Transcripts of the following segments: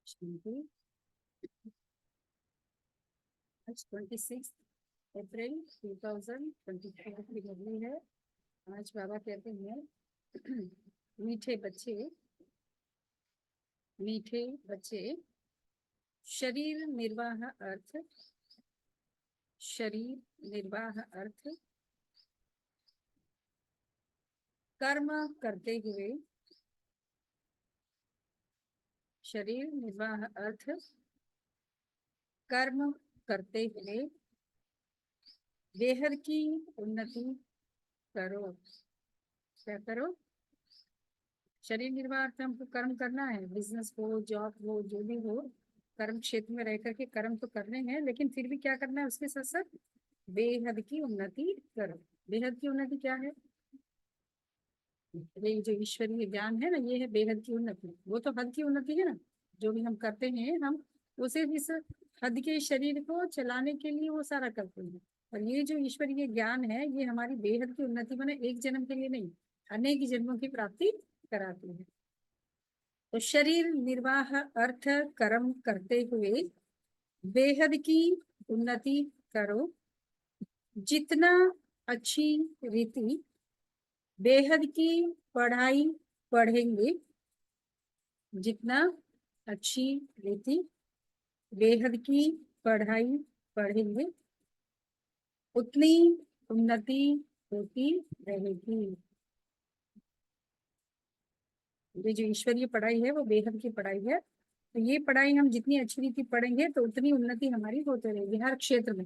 आज 26 अप्रैल 2024 की मुरली है। आज बाबा कहते हैं मीठे बच्चे शरीर निर्वाह अर्थ कर्म करते हुए शरीर निर्वाह अर्थ कर्म करते हुए बेहद की उन्नति करो। क्या करो? शरीर निर्वाह अर्थ हमको कर्म करना है, बिजनेस हो, जॉब हो, जो भी हो, कर्म क्षेत्र में रह करके कर्म तो करने हैं, लेकिन फिर भी क्या करना है उसके साथ साथ बेहद की उन्नति करो। बेहद की उन्नति क्या है? ये जो ईश्वरीय ज्ञान है ना, ये है बेहद की उन्नति। वो तो हद की उन्नति है ना, जो भी हम करते हैं हम उसे इस हद के शरीर को चलाने के लिए वो सारा करते हैं। और ये जो ईश्वरीय ज्ञान है ये हमारी बेहद की उन्नति बने, एक जन्म के लिए नहीं, अनेक जन्मों की प्राप्ति कराती है। तो शरीर निर्वाह अर्थ कर्म करते हुए बेहद की उन्नति करो। जितना अच्छी रीति बेहद की पढ़ाई पढ़ेंगे, जितना अच्छी रीति बेहद की पढ़ाई पढ़ेंगे उतनी उन्नति होती रहेगी। ये जो ईश्वरीय पढ़ाई है वो बेहद की पढ़ाई है। तो ये पढ़ाई हम जितनी अच्छी रीति पढ़ेंगे तो उतनी उन्नति हमारी होती रहेगी हर क्षेत्र में।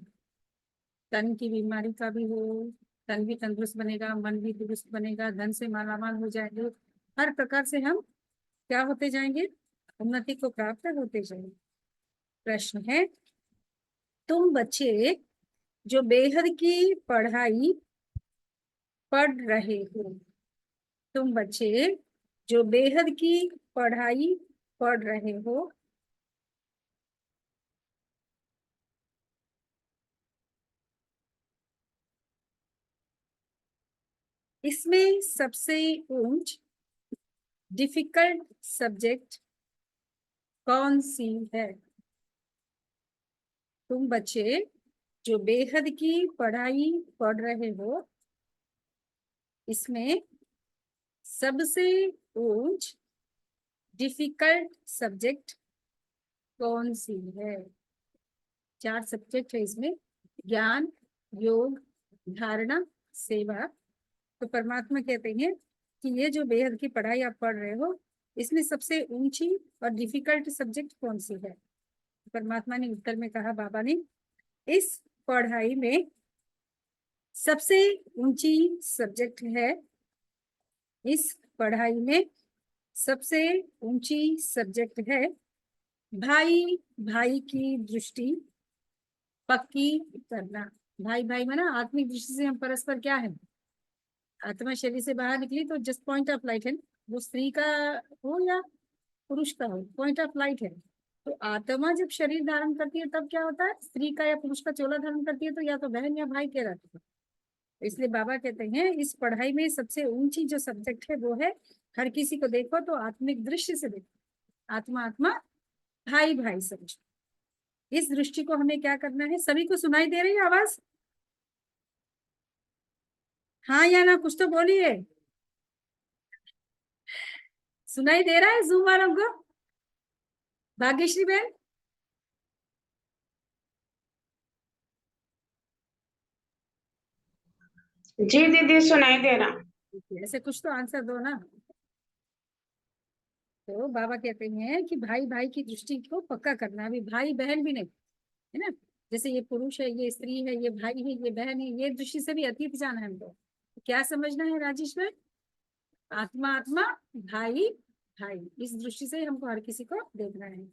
तन की बीमारी का भी हो, तन भी तंदुरुस्त बनेगा, मन भी दुरुस्त बनेगा, धन से मालामाल हो जाएंगे, हर प्रकार से हम क्या होते जाएंगे? उन्नति को प्राप्त होते जाएंगे। प्रश्न है, तुम बच्चे जो बेहद की पढ़ाई पढ़ रहे हो, तुम बच्चे जो बेहद की पढ़ाई पढ़ रहे हो, इसमें सबसे ऊंच डिफिकल्ट सब्जेक्ट कौन सी है? तुम बच्चे जो बेहद की पढ़ाई पढ़ रहे हो, इसमें सबसे ऊंच डिफिकल्ट सब्जेक्ट कौन सी है? 4 सब्जेक्ट है इसमें, ज्ञान, योग, धारणा, सेवा। तो परमात्मा कहते हैं कि ये जो बेहद की पढ़ाई आप पढ़ रहे हो इसमें सबसे ऊंची और डिफिकल्ट सब्जेक्ट कौन सी है? परमात्मा ने उत्तर में कहा, बाबा ने, इस पढ़ाई में सबसे ऊंची सब्जेक्ट है, इस पढ़ाई में सबसे ऊंची सब्जेक्ट है भाई भाई की दृष्टि पक्की करना। भाई भाई माना आत्मिक दृष्टि से हम परस्पर क्या है? आत्मा शरीर से बाहर निकली तो जस्ट पॉइंट ऑफ लाइट है, वो स्त्री का हो या पुरुष का हो, पॉइंट ऑफ लाइट है। तो आत्मा जब शरीर धारण करती है तब क्या होता है? स्त्री का या पुरुष का चोला धारण करती है तो या तो बहन या भाई कहलाती है। तो इसलिए बाबा कहते हैं इस पढ़ाई में सबसे ऊंची जो सब्जेक्ट है वो है, हर किसी को देखो तो आत्मिक दृष्टि से देखो, आत्मा आत्मा भाई भाई समझो। इस दृष्टि को हमें क्या करना है? सभी को सुनाई दे रही है आवाज? हाँ या ना, कुछ तो बोलिए। सुनाई दे रहा है जूम वालों को? भाग्यश्री बहन, जी दीदी, सुनाई दे रहा। ऐसे कुछ तो आंसर दो ना। तो बाबा कहते हैं कि भाई भाई की दृष्टि को पक्का करना, अभी भाई बहन भी नहीं है ना, जैसे ये पुरुष है, ये स्त्री है, ये भाई है, ये बहन है, ये दृष्टि से भी अतीत जाना है हमको। तो क्या समझना है राजेश में? आत्मा आत्मा भाई भाई, इस दृष्टि से हमको हर किसी को देखना है।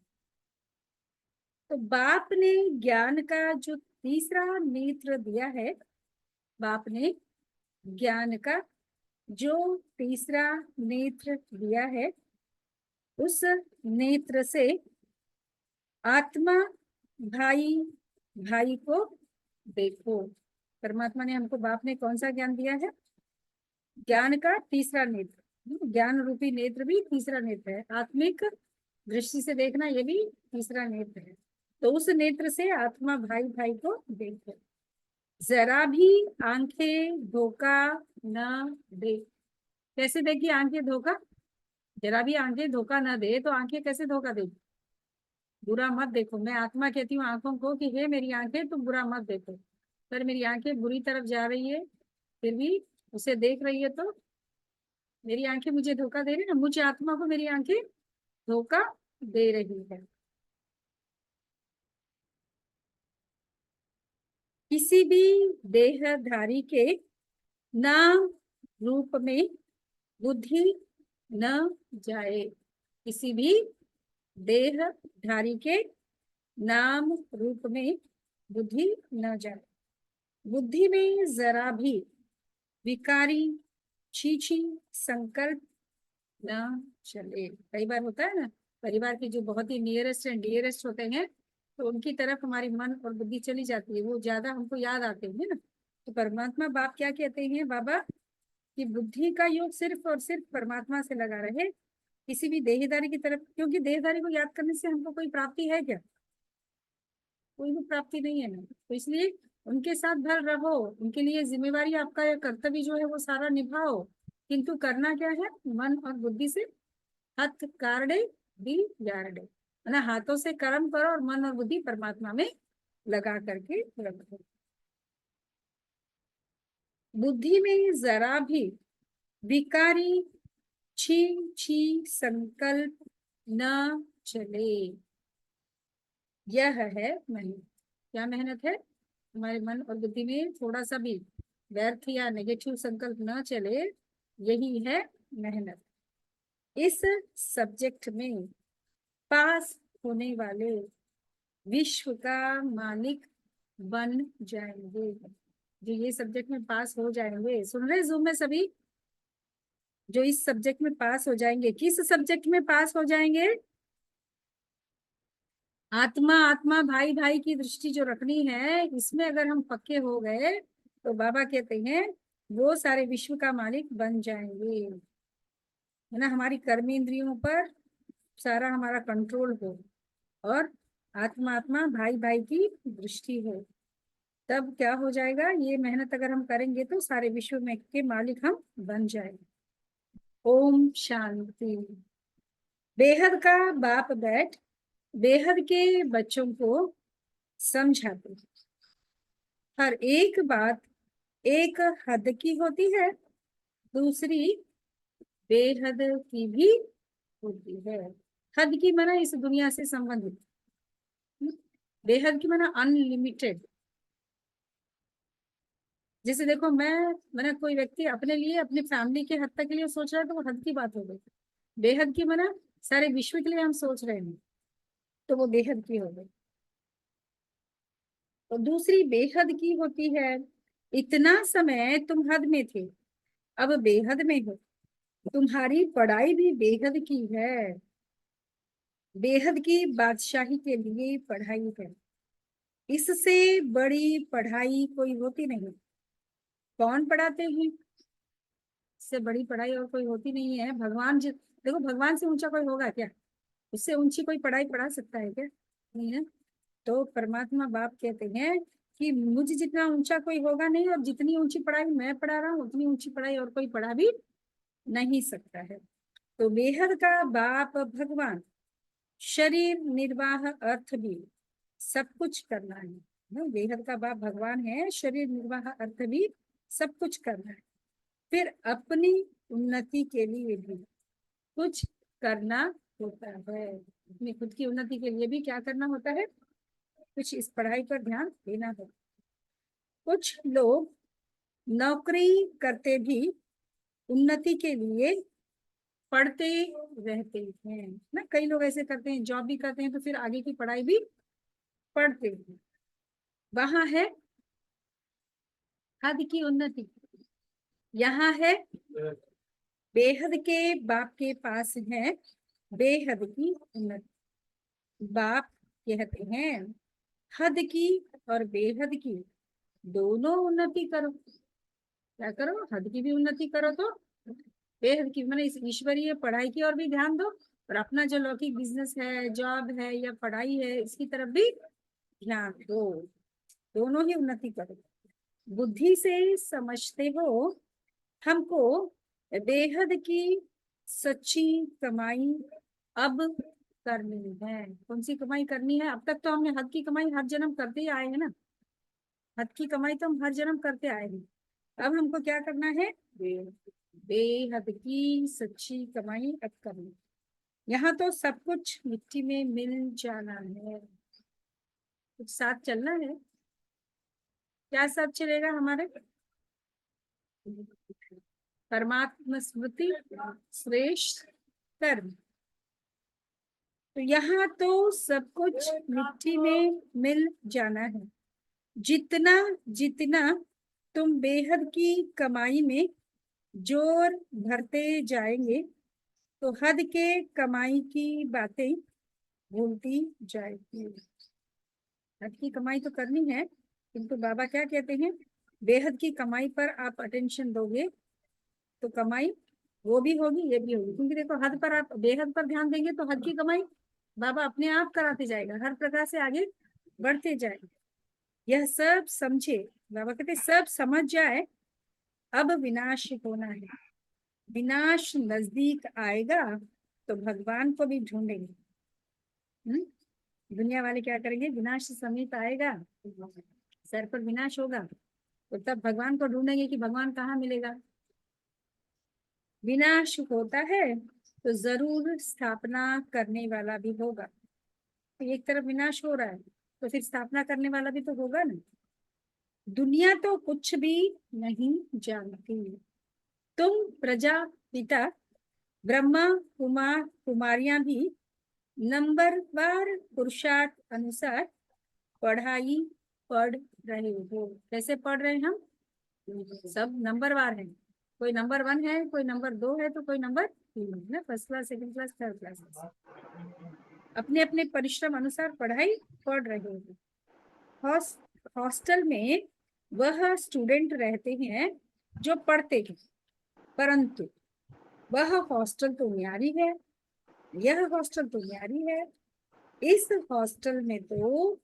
तो बाप ने ज्ञान का जो तीसरा नेत्र दिया है, बाप ने ज्ञान का जो तीसरा नेत्र दिया है, उस नेत्र से आत्मा भाई भाई को देखो। परमात्मा ने हमको, बाप ने कौन सा ज्ञान दिया है? ज्ञान का तीसरा नेत्र। ज्ञान रूपी नेत्र भी तीसरा नेत्र है, आत्मिक दृष्टि से देखना ये भी तीसरा नेत्र है। तो उस नेत्र से आत्मा भाई भाई को देखे, जरा भी आंखें धोखा न दे। कैसे देगी आंखें धोखा? जरा भी आंखें धोखा न दे तो आंखें कैसे धोखा देगी? बुरा मत देखो। मैं आत्मा कहती हूँ आंखों को कि हे मेरी आंखें तुम बुरा मत देखो। पर मेरी आंखें बुरी तरफ जा रही है फिर भी उसे देख रही है, तो मेरी आंखें मुझे धोखा दे रही है ना, मुझे आत्मा को मेरी आंखें धोखा दे रही है। किसी भी देहधारी के नाम रूप में बुद्धि न जाए। किसी भी देहधारी के नाम रूप में बुद्धि न जाए। बुद्धि में जरा भी विकारी छीछी संकल्प न चले। कई बार होता है ना, परिवार के जो बहुत ही नियरेस्ट एंड डियरेस्ट होते हैं तो उनकी तरफ हमारी मन और बुद्धि चली जाती है, वो ज्यादा हमको याद आते हैं ना। तो परमात्मा बाप क्या कहते हैं बाबा कि बुद्धि का योग सिर्फ और सिर्फ परमात्मा से लगा रहे, किसी भी देहदारी की तरफ, क्योंकि देहदारी को याद करने से हमको कोई प्राप्ति है क्या? कोई भी प्राप्ति नहीं है ना। तो इसलिए उनके साथ भर रहो, उनके लिए जिम्मेवारी आपका या कर्तव्य जो है वो सारा निभाओ, किंतु करना क्या है? मन और बुद्धि से हथ कार्डे दी यारडे, है ना, हाथों से कर्म करो और मन और बुद्धि परमात्मा में लगा करके रखो। बुद्धि में जरा भी विकारी छी छी संकल्प न चले। यह है मेहनत। क्या मेहनत है? हमारे मन और बुद्धि में थोड़ा सा भी व्यर्थ या नेगेटिव संकल्प न चले, यही है मेहनत। इस सब्जेक्ट में पास होने वाले विश्व का मालिक बन जाएंगे। जो ये सब्जेक्ट में पास हो जाएंगे, सुन रहे जूम में सभी, जो इस सब्जेक्ट में पास हो जाएंगे, किस सब्जेक्ट में पास हो जाएंगे? आत्मा आत्मा भाई भाई की दृष्टि जो रखनी है, इसमें अगर हम पक्के हो गए तो बाबा कहते हैं वो सारे विश्व का मालिक बन जाएंगे, है ना। हमारी कर्म इंद्रियों पर सारा हमारा कंट्रोल हो और आत्मा आत्मा भाई भाई की दृष्टि हो, तब क्या हो जाएगा? ये मेहनत अगर हम करेंगे तो सारे विश्व में के मालिक हम बन जाएंगे। ओम शांति। बेहद का बाप बैठ बेहद के बच्चों को समझाते हैं। हर एक बात एक हद की होती है, दूसरी बेहद की भी होती है। हद की माना इस दुनिया से संबंधित, बेहद की माना अनलिमिटेड। जैसे देखो मैंने कोई व्यक्ति अपने लिए अपनी फैमिली के हद तक के लिए सोच रहा है तो वो हद की बात हो गई। बेहद की माना सारे विश्व के लिए हम सोच रहे हैं तो वो बेहद की हो गई। तो दूसरी बेहद की होती है, इतना समय तुम हद में थे अब बेहद में हो, तुम्हारी पढ़ाई भी बेहद की है। बेहद की बादशाही के लिए पढ़ाई है, इससे बड़ी पढ़ाई कोई होती नहीं। कौन पढ़ाते हैं? इससे बड़ी पढ़ाई और कोई होती नहीं है। भगवान देखो भगवान से ऊंचा कोई होगा क्या? उससे ऊंची कोई पढ़ाई पढ़ा सकता है क्या? नहीं है। तो परमात्मा बाप कहते हैं कि मुझ जितना ऊंचा कोई होगा नहीं, और जितनी ऊंची पढ़ाई मैं पढ़ा रहा हूँ उतनी ऊंची पढ़ाई और कोई पढ़ा भी नहीं सकता है। तो बेहद का बाप भगवान, शरीर निर्वाह अर्थ भी सब कुछ करना है ना। बेहद का बाप भगवान है, शरीर निर्वाह अर्थ भी सब कुछ करना है। फिर अपनी उन्नति के लिए भी कुछ करना होता है। अपनी खुद की उन्नति के लिए भी क्या करना होता है? कुछ इस पढ़ाई पर ध्यान देना होता है। कुछ लोग नौकरी करते भी उन्नति के लिए पढ़ते रहते हैं ना। कई लोग ऐसे करते हैं, जॉब भी करते हैं तो फिर आगे की पढ़ाई भी पढ़ते हैं। वहां है हद की उन्नति, यहाँ है बेहद के बाप के पास है बेहद की उन्नति। बाप कहते हैं हद की और बेहद की दोनों उन्नति करो। क्या करो? हद की भी उन्नति करो तो बेहद की, मैंने इस ईश्वरीय पढ़ाई की और भी ध्यान दो और अपना जो लौकिक बिजनेस है, जॉब है या पढ़ाई है, इसकी तरफ भी ध्यान दो। दोनों ही उन्नति करो। बुद्धि से समझते हो हमको बेहद की सच्ची कमाई अब करनी है। कौन सी कमाई करनी है? अब तक तो हमने हद की कमाई हर जन्म करते ही आए हैं ना। हद की कमाई तो हम हर जन्म करते आए हैं। अब हमको क्या करना है? बेहद की सच्ची कमाई अब करनी। यहाँ तो सब कुछ मिट्टी में मिल जाना है। कुछ साथ चलना है। क्या साथ चलेगा हमारे? परमात्मा स्मृति, श्रेष्ठ कर्म। तो यहाँ तो सब कुछ मिट्टी में मिल जाना है। जितना जितना तुम बेहद की कमाई में जोर भरते जाएंगे तो हद के कमाई की बातें भूलती जाएगी। हद की कमाई तो करनी है, किंतु बाबा क्या कहते हैं? बेहद की कमाई पर आप अटेंशन दोगे तो कमाई वो भी होगी, ये भी होगी। क्योंकि देखो, हद पर आप बेहद पर ध्यान देंगे तो हद की कमाई बाबा अपने आप कराते जाएगा, हर प्रकार से आगे बढ़ते जाएगा। यह सब समझे, बाबा कहते सब समझ जाए, अब विनाश होना है। विनाश नजदीक आएगा तो भगवान को भी ढूंढेंगे। दुनिया वाले क्या करेंगे? विनाश समीप आएगा, सर पर विनाश होगा, तो तब भगवान को ढूंढेंगे कि भगवान कहाँ मिलेगा। विनाश होता है तो जरूर स्थापना करने वाला भी होगा। तो एक तरफ विनाश हो रहा है तो फिर स्थापना करने वाला भी तो होगा ना। दुनिया तो कुछ भी नहीं जानती। तुम प्रजापिता ब्रह्मा कुमार कुमारियां भी नंबरवार पुरुषार्थ अनुसार पढ़ाई पढ़ रहे हो। कैसे पढ़ रहे हैं हम? सब नंबरवार है। कोई नंबर 1 है, कोई नंबर 2 है, तो कोई नंबर 3 है ना। First class, second class, third class. अपने अपने परिश्रम अनुसार पढ़ाई पढ़ रहे हो। हॉस्टल में वह स्टूडेंट रहते हैं जो पढ़ते हैं, परंतु वह हॉस्टल तो न्यारी है, यह हॉस्टल तो न्यारी है। इस हॉस्टल में तो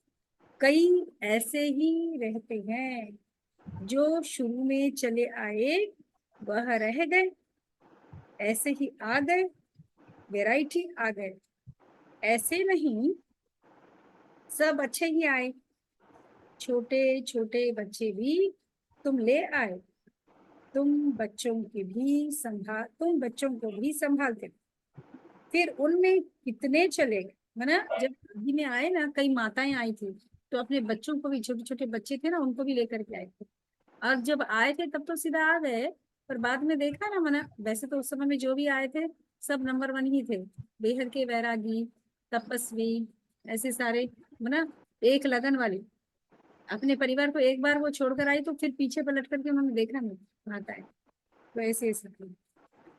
कई ऐसे ही रहते हैं जो शुरू में चले आए वह रह गए, ऐसे ही आ गए, वैरायटी आ गए। ऐसे नहीं, सब अच्छे ही आए। छोटे छोटे बच्चे भी तुम ले आए। तुम बच्चों को भी संभालते। फिर उनमें कितने चले गए, है ना। जब शादी में आए ना, कई माताएं आई थी तो अपने बच्चों को भी, छोटे छोटे बच्चे थे ना, उनको भी लेकर के आए थे। और जब आए थे तब तो सीधा आ गए, पर बाद में देखा ना, मना वैसे तो उस समय में जो भी आए थे सब नंबर 1 ही थे। बेहद के वैरागी, तपस्वी, ऐसे सारे, मना एक लगन वाले। अपने परिवार को एक बार वो छोड़कर आई तो फिर पीछे पलट करके उन्होंने देखा नहीं आता है। तो ऐसे ऐसे थे।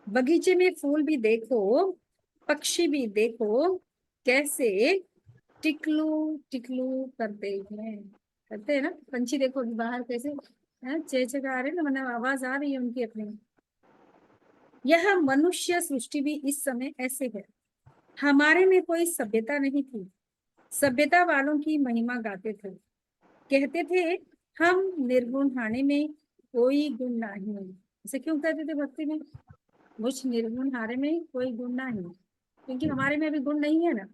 बगीचे में फूल भी देखो, पक्षी भी देखो, कैसे टिकलू टिकलू करते हैं ना पंछी। देखो बाहर कैसे चेचका रहे ना, मतलब आवाज आ रही है उनकी अपनी। यह मनुष्य सृष्टि भी इस समय ऐसे है। हमारे में कोई सभ्यता नहीं थी। सभ्यता वालों की महिमा गाते थे, कहते थे हम निर्गुण हाने में कोई गुण नहीं। ऐसे क्यों कहते थे भक्ति में? मुझ निर्गुण हारे में कोई गुण नहीं, क्योंकि हमारे में अभी गुण नहीं है ना।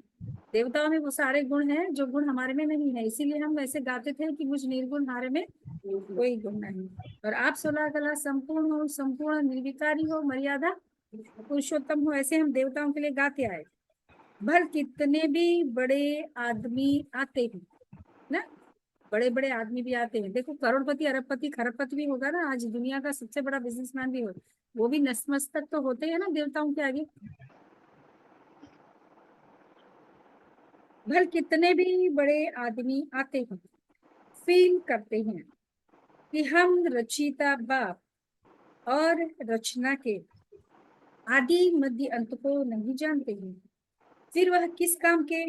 देवताओं में वो सारे गुण हैं जो गुण हमारे में नहीं है, इसीलिए हम वैसे गाते थे कि मुझ निर्गुण हारे में कोई गुण नहीं। और आप 16 कला संपूर्ण हो, संपूर्ण निर्विकारी हो, मर्यादा पुरुषोत्तम हो, ऐसे हम देवताओं के लिए गाते आए। भल कितने भी बड़े आदमी आते हैं ना, बड़े बड़े आदमी भी आते हैं। देखो करोड़पति, अरबपति, खरबपति भी होगा ना, आज दुनिया का सबसे बड़ा बिजनेसमैन भी हो, वो भी नतमस्तक तो होते हैं ना देवताओं के आगे। भल कितने भी बड़े आदमी आते हैं, फील करते हैं कि हम रचिता बाप और रचना के आदि मध्य अंत को नहीं जानते हैं। फिर वह किस काम के?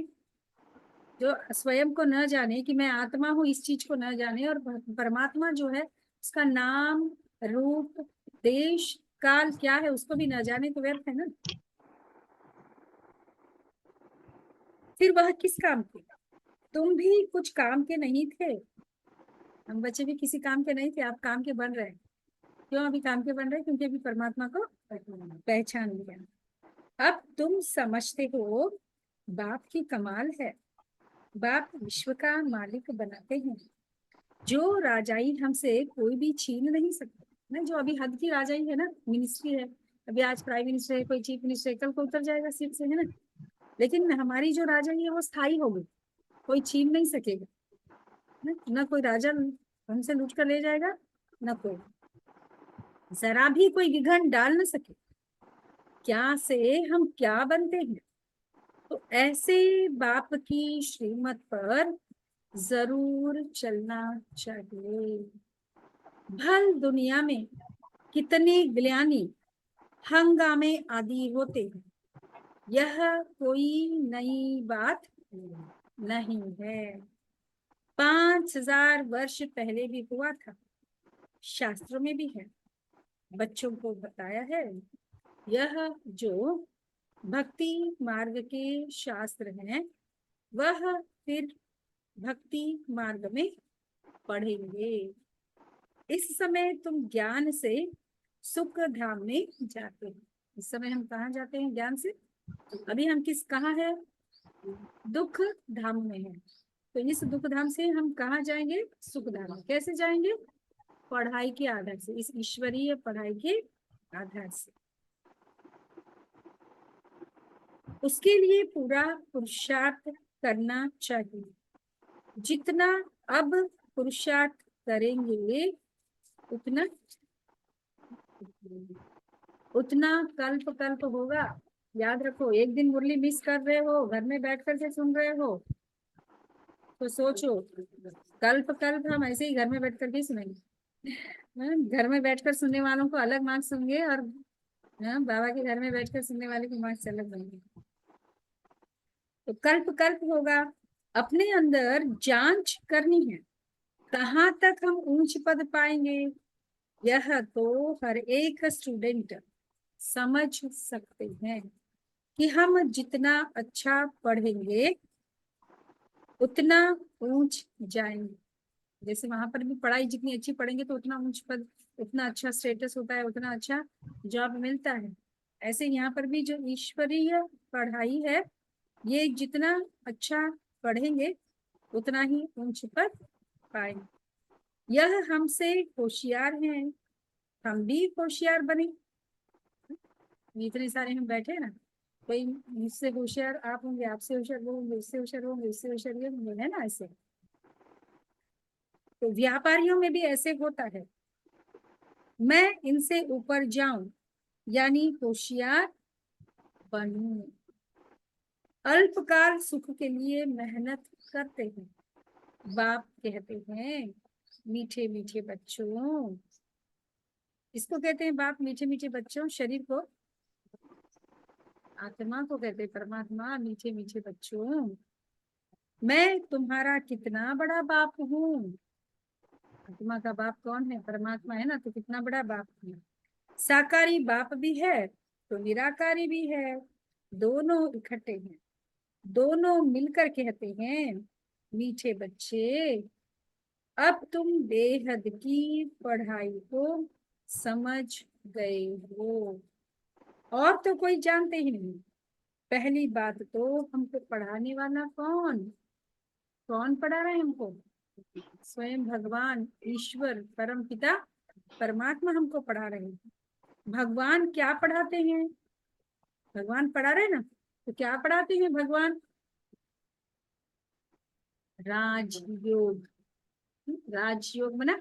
जो स्वयं को न जाने कि मैं आत्मा हूँ, इस चीज को न जाने, और परमात्मा जो है उसका नाम, रूप, देश, काल क्या है उसको भी न जाने, तो व्यर्थ है ना। फिर वह किस काम के? तुम भी कुछ काम के नहीं थे, हम बच्चे भी किसी काम के नहीं थे, आप काम के बन रहे हैं। क्यों अभी काम के बन रहे हैं? क्योंकि अभी परमात्मा को पहचान लिया। अब तुम समझते हो बाप की कमाल है, बाप विश्व का मालिक बनाते हैं। जो राजाई हमसे कोई भी छीन नहीं सकता ना, जो अभी हद की राजाई है ना, मिनिस्ट्री है, अभी आज प्राइम मिनिस्टर है, कोई चीफ मिनिस्टर है, कल को उतर जाएगा सीट से, है ना। लेकिन हमारी जो राजाई है वो स्थायी होगी, कोई छीन नहीं सकेगा ना कोई राजा हमसे लूट कर ले जाएगा, ना कोई, जरा भी कोई विघन डाल न सके। क्या से हम क्या बनते हैं, तो ऐसे बाप की श्रीमत पर जरूर चलना चाहिए। भल दुनिया में कितने ज्ञानी हंगामे आदि होते हैं, यह कोई नई बात नहीं है। 5000 वर्ष पहले भी हुआ था, शास्त्रों में भी है, बच्चों को बताया है। यह जो भक्ति मार्ग के शास्त्र हैं, वह फिर भक्ति मार्ग में पढ़ेंगे। इस समय तुम ज्ञान से सुख धाम में जाते हो। इस समय हम कहाँ जाते हैं ज्ञान से? अभी हम कहाँ है? दुख धाम में है। तो इस दुख धाम से हम कहाँ जाएंगे? सुख धाम में। कैसे जाएंगे? पढ़ाई के आधार से, इस ईश्वरीय पढ़ाई के आधार से। उसके लिए पूरा पुरुषार्थ करना चाहिए। जितना अब पुरुषार्थ करेंगे उतना उतना कल्प कल्प होगा। याद रखो, एक दिन मुरली मिस कर रहे हो, घर में बैठ कर के सुन रहे हो, तो सोचो कल्प कल्प हम ऐसे ही घर में बैठ कर के सुनेंगे। घर में बैठकर सुनने वालों को अलग मार्क्स होंगे, और बाबा के घर में बैठकर सुनने वाले के मार्क्स अलग होंगे। तो कल्प कल्प होगा। अपने अंदर जांच करनी है, कहाँ तक हम ऊंच पद पाएंगे, यह तो हर एक स्टूडेंट समझ सकते हैं कि हम जितना अच्छा पढ़ेंगे उतना ऊंच जाएंगे। जैसे वहां पर भी पढ़ाई जितनी अच्छी पढ़ेंगे तो उतना ऊंच पद, उतना अच्छा स्टेटस होता है, उतना अच्छा जॉब मिलता है। ऐसे यहाँ पर भी जो ईश्वरीय पढ़ाई है, ये जितना अच्छा पढ़ेंगे उतना ही ऊंच पद पाएंगे। यह हमसे होशियार हैं, हम भी होशियार बने। इतने सारे हम बैठे ना, कोई मुझसे होशियार आप होंगे, आपसे होशियार वो होंगे, इससे होशियार वो होंगे, इससे होशियार ये होंगे, है ना ऐसे। तो व्यापारियों में भी ऐसे होता है। मैं इनसे ऊपर जाऊं यानी होशियार बनूं। अल्पकाल सुख के लिए मेहनत करते हैं। बाप कहते हैं मीठे मीठे बच्चों, इसको कहते हैं बाप मीठे मीठे बच्चों, शरीर को, आत्मा को कहते हैं परमात्मा मीठे मीठे बच्चों। मैं तुम्हारा कितना बड़ा बाप हूँ। आत्मा का बाप कौन है? परमात्मा है ना, तो कितना बड़ा बाप है। साकारी बाप भी है तो निराकारी भी है, दोनों इकट्ठे हैं। दोनों मिलकर कहते हैं मीठे बच्चे, अब तुम बेहद की पढ़ाई को समझ गए हो, और तो कोई जानते ही नहीं। पहली बात तो हमको पढ़ाने वाला कौन? कौन पढ़ा रहे हैं हमको? स्वयं भगवान ईश्वर परम पिता परमात्मा हमको पढ़ा रहे हैं। भगवान क्या पढ़ाते हैं? भगवान पढ़ा रहे ना, तो क्या पढ़ाते हैं भगवान? राजयोग। राजयोग बना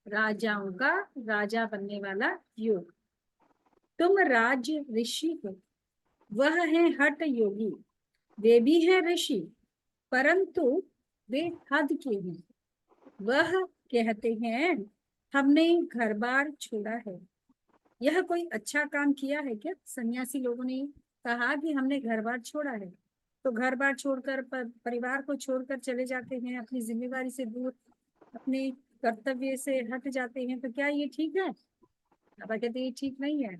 राजाओं का राजा बनने वाला योग। तुम राज ऋषि हो, वह है हठ योगी। वे भी है ऋषि, परंतु वे हद के हैं। वह कहते हैं हमने घर बार छोड़ा है। यह कोई अच्छा काम किया है क्या? सन्यासी लोगों ने कहा कि हमने घर बार छोड़ा है, तो घर बार छोड़कर परिवार को छोड़कर चले जाते हैं, अपनी जिम्मेदारी से दूर, अपने कर्तव्य से हट जाते हैं, तो क्या ये ठीक है? बाबा कहते ये ठीक नहीं है।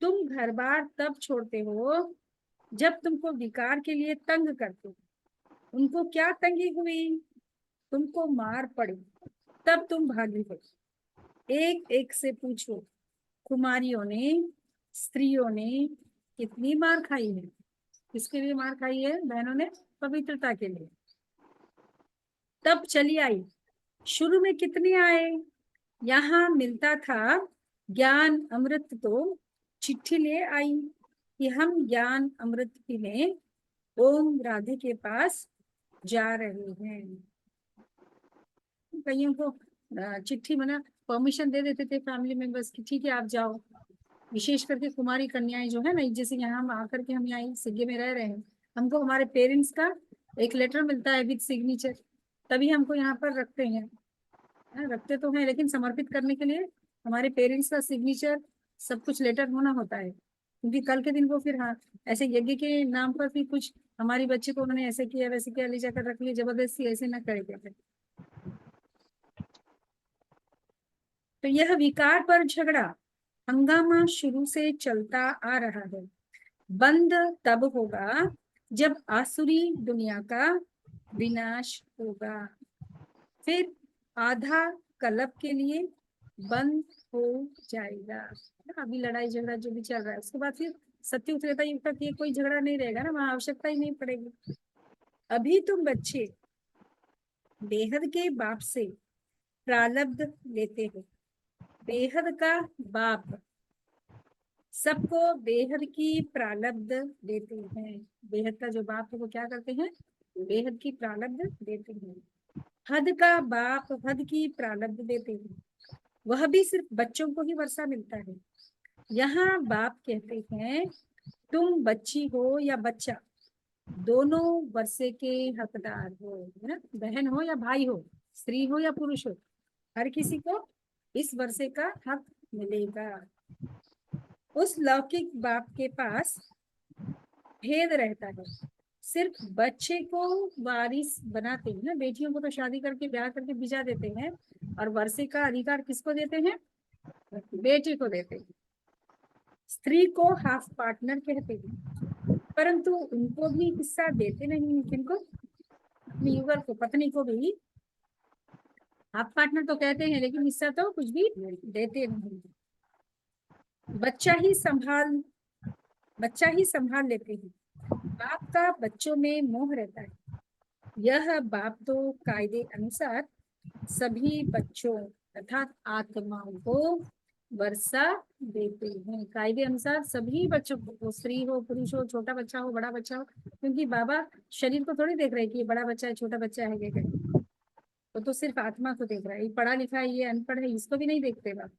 तुम घर बार तब छोड़ते हो जब तुमको विकार के लिए तंग करते हो। उनको क्या तंगी हुई? तुमको मार पड़ी, तब तुम भागी हो। एक एक से पूछो, कुमारियों ने, स्त्रियों ने कितनी मार खाई है? किसके लिए मार खाई है बहनों ने? पवित्रता के लिए। तब चली आई। शुरू में कितने आए? यहाँ मिलता था ज्ञान अमृत, तो चिट्ठी ले आई कि हम ज्ञान अमृत पीने ओम राधे के पास जा रहे हैं। कईयों को चिट्ठी बना परमिशन दे देते थे फैमिली मेंबर्स की, ठीक है आप जाओ। विशेष करके कुमारी कन्याएं जो है ना, जैसे यहाँ हम आकर के हम यहाँ सिग्गे में रह रहे हैं, हमको हमारे पेरेंट्स का एक लेटर मिलता है विद सिग्नेचर, तभी हमको यहाँ पर रखते हैं। रखते तो हैं लेकिन समर्पित करने के लिए हमारे पेरेंट्स का सिग्नेचर सब कुछ लेटर होना होता है, क्योंकि कल के दिन वो फिर हाँ ऐसे यज्ञ के नाम पर फिर कुछ हमारी बच्चे को उन्होंने ऐसे किया वैसे किया ले जाकर रख लिया, जबरदस्ती ऐसे न करेंगे। तो यह विकार पर झगड़ा हंगामा शुरू से चलता आ रहा है। बंद तब होगा जब आसुरी दुनिया का विनाश होगा। फिर आधा कल्प के लिए बंद हो जाएगा। अभी लड़ाई झगड़ा जो भी चल रहा है, उसके बाद फिर सत्य त्रेता युग तक ये कोई झगड़ा नहीं रहेगा ना, वहां आवश्यकता ही नहीं पड़ेगी। अभी तुम बच्चे बेहद के बाप से प्रारब्ध लेते हो। बेहद का बाप सबको बेहद की प्रारब्ध देते हैं। बेहद का जो बाप है वो क्या करते हैं? बेहद की प्रारब्ध देते हैं। हद का बाप हद की प्रारब्ध देते हैं, वह भी सिर्फ बच्चों को ही वर्षा मिलता है। यहाँ बाप कहते हैं तुम बच्ची हो या बच्चा, दोनों वर्षे के हकदार हो, है ना? बहन हो या भाई हो, स्त्री हो या पुरुष हो, हर किसी को इस वर्षे का हक मिलेगा। उस लौकिक बाप के पास भेद रहता है, सिर्फ बच्चे को वारिस बनाते हैं ना, बेटियों को तो शादी करके ब्याह करके भिजा देते हैं, और वर्षे का अधिकार किसको देते हैं? बेटे को देते हैं। स्त्री को हाफ पार्टनर कहते हैं, परंतु उनको भी हिस्सा देते नहीं। किनको? अपनी युगल को, पत्नी को भी हाफ पार्टनर तो कहते हैं, लेकिन हिस्सा तो कुछ भी देते नहीं। बच्चा ही संभाल लेते हैं। बाप का बच्चों में मोह रहता है। यह बाप तो कायदे अनुसार सभी बच्चों अर्थात आत्माओं को वर्षा देते हैं। कायदे अनुसार सभी बच्चों को, स्त्री हो पुरुष हो, छोटा बच्चा हो बड़ा बच्चा हो, क्योंकि बाबा शरीर को थोड़ी देख रहे हैं कि ये बड़ा बच्चा है छोटा बच्चा है क्या करें, वो तो सिर्फ आत्मा को देख रहा है। ये पढ़ा लिखा है ये अनपढ़ है, इसको भी नहीं देखते बाप।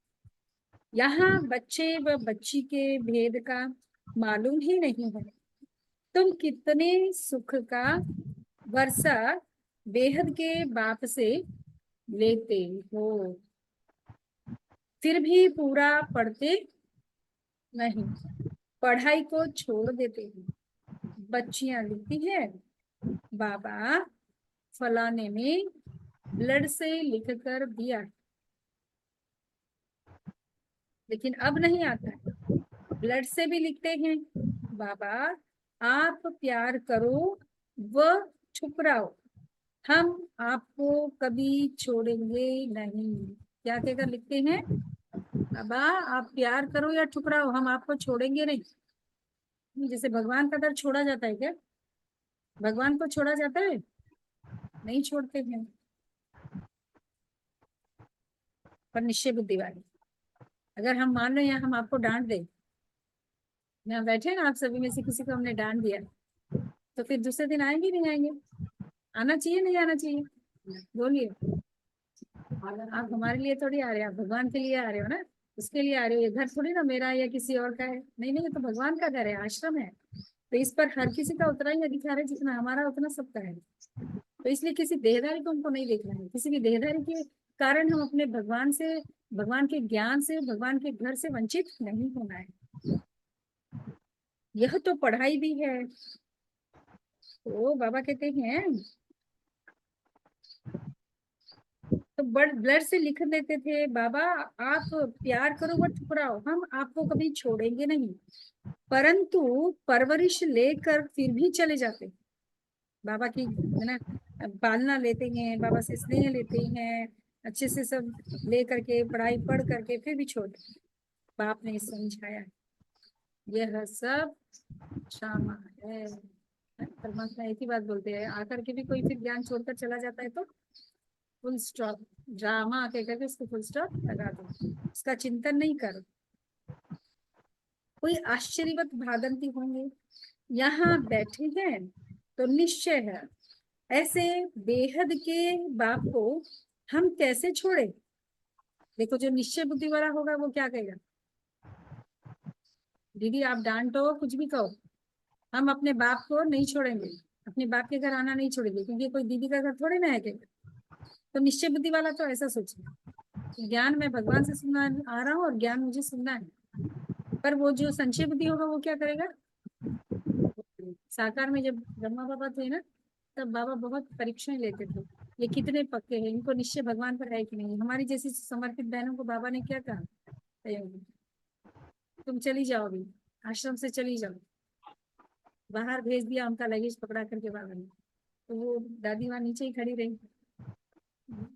यहाँ बच्चे व बच्ची के भेद का मालूम ही नहीं है। तुम कितने सुख का वर्षा बेहद के बाप से लेते हो, फिर भी पूरा पढ़ते नहीं, पढ़ाई को छोड़ देते हैं। बच्चियां लिखती है बाबा फलाने में ब्लड से लिख कर दिया, लेकिन अब नहीं आता है। ब्लड से भी लिखते हैं बाबा आप प्यार करो व ठुकराओ, हम आपको कभी छोड़ेंगे नहीं। क्या कहकर लिखते हैं? बाबा आप प्यार करो या ठुकराओ, हम आपको छोड़ेंगे नहीं। जैसे भगवान का दर छोड़ा जाता है क्या? भगवान को छोड़ा जाता है? नहीं छोड़ते हैं। पर निश्चय बुद्धि वाले, अगर हम मान लो यहाँ हम आपको डांट दें, यहाँ बैठे ना आप सभी में से किसी को हमने डांट दिया, तो फिर दूसरे दिन आएंगे नहीं आएंगे? आना चाहिए नहीं आना चाहिए? बोलिए। आप हमारे लिए थोड़ी आ रहे हैं, आप भगवान के लिए आ रहे हो ना, उसके लिए आ रहे हो। ये घर थोड़ी ना मेरा है या किसी और का है, नहीं नहीं, ये तो भगवान का घर है, आश्रम है। तो इस पर हर किसी का उतना ही अधिकार है जितना हमारा उतना सबका है। तो इसलिए किसी देहधारी को हमको नहीं देखना है। किसी भी देहधारी के कारण हम अपने भगवान से, भगवान के ज्ञान से, भगवान के घर से वंचित नहीं होना है। यह तो पढ़ाई भी है। तो बाबा कहते हैं तो ब्लड से लिख देते थे बाबा आप प्यार करो बट ठुकराओ, हम आपको कभी छोड़ेंगे नहीं, परंतु परवरिश लेकर फिर भी चले जाते। बाबा की है ना पालना लेते हैं, बाबा से स्नेह लेते हैं, अच्छे से सब ले करके पढ़ाई पढ़ करके फिर भी छोड़। बाप ने समझाया यह सब ड्रामा है। परमात्मा एक ही बात बोलते हैं, आकर के भी कोई फिर ज्ञान छोड़कर चला जाता है तो फुल स्टॉप, ड्रामा कह करके उसको फुल स्टॉप लगा दो, उसका चिंतन नहीं करो। कोई आश्चर्यवत भागंती होंगे, यहाँ बैठे हैं तो निश्चय है ऐसे बेहद के बाप को हम कैसे छोड़े। देखो जो निश्चय बुद्धि वाला होगा वो क्या कहेगा, दीदी आप डांटो कुछ भी कहो, हम अपने बाप को नहीं छोड़ेंगे, अपने बाप के घर आना नहीं छोड़ेंगे, क्योंकि कोई दीदी का घर थोड़े ना है। तो निश्चय बुद्धि वाला तो ऐसा सोचे ज्ञान मैं भगवान से सुनना आ रहा हूँ और ज्ञान मुझे सुनना है। पर वो जो संशय बुद्धि होगा वो क्या करेगा, साकार में जब ब्रह्मा बाबा थे ना तब बाबा बहुत परीक्षाएं लेते थे, ये कितने पक्के हैं, इनको निश्चय भगवान पर है कि नहीं। हमारी जैसी समर्पित बहनों को बाबा ने क्या कहा, तुम चली जाओ अभी, आश्रम से चली जाओ, बाहर भेज दिया उनका लगेज पकड़ा करके बाबा ने। तो वो दादी वहां नीचे ही खड़ी रही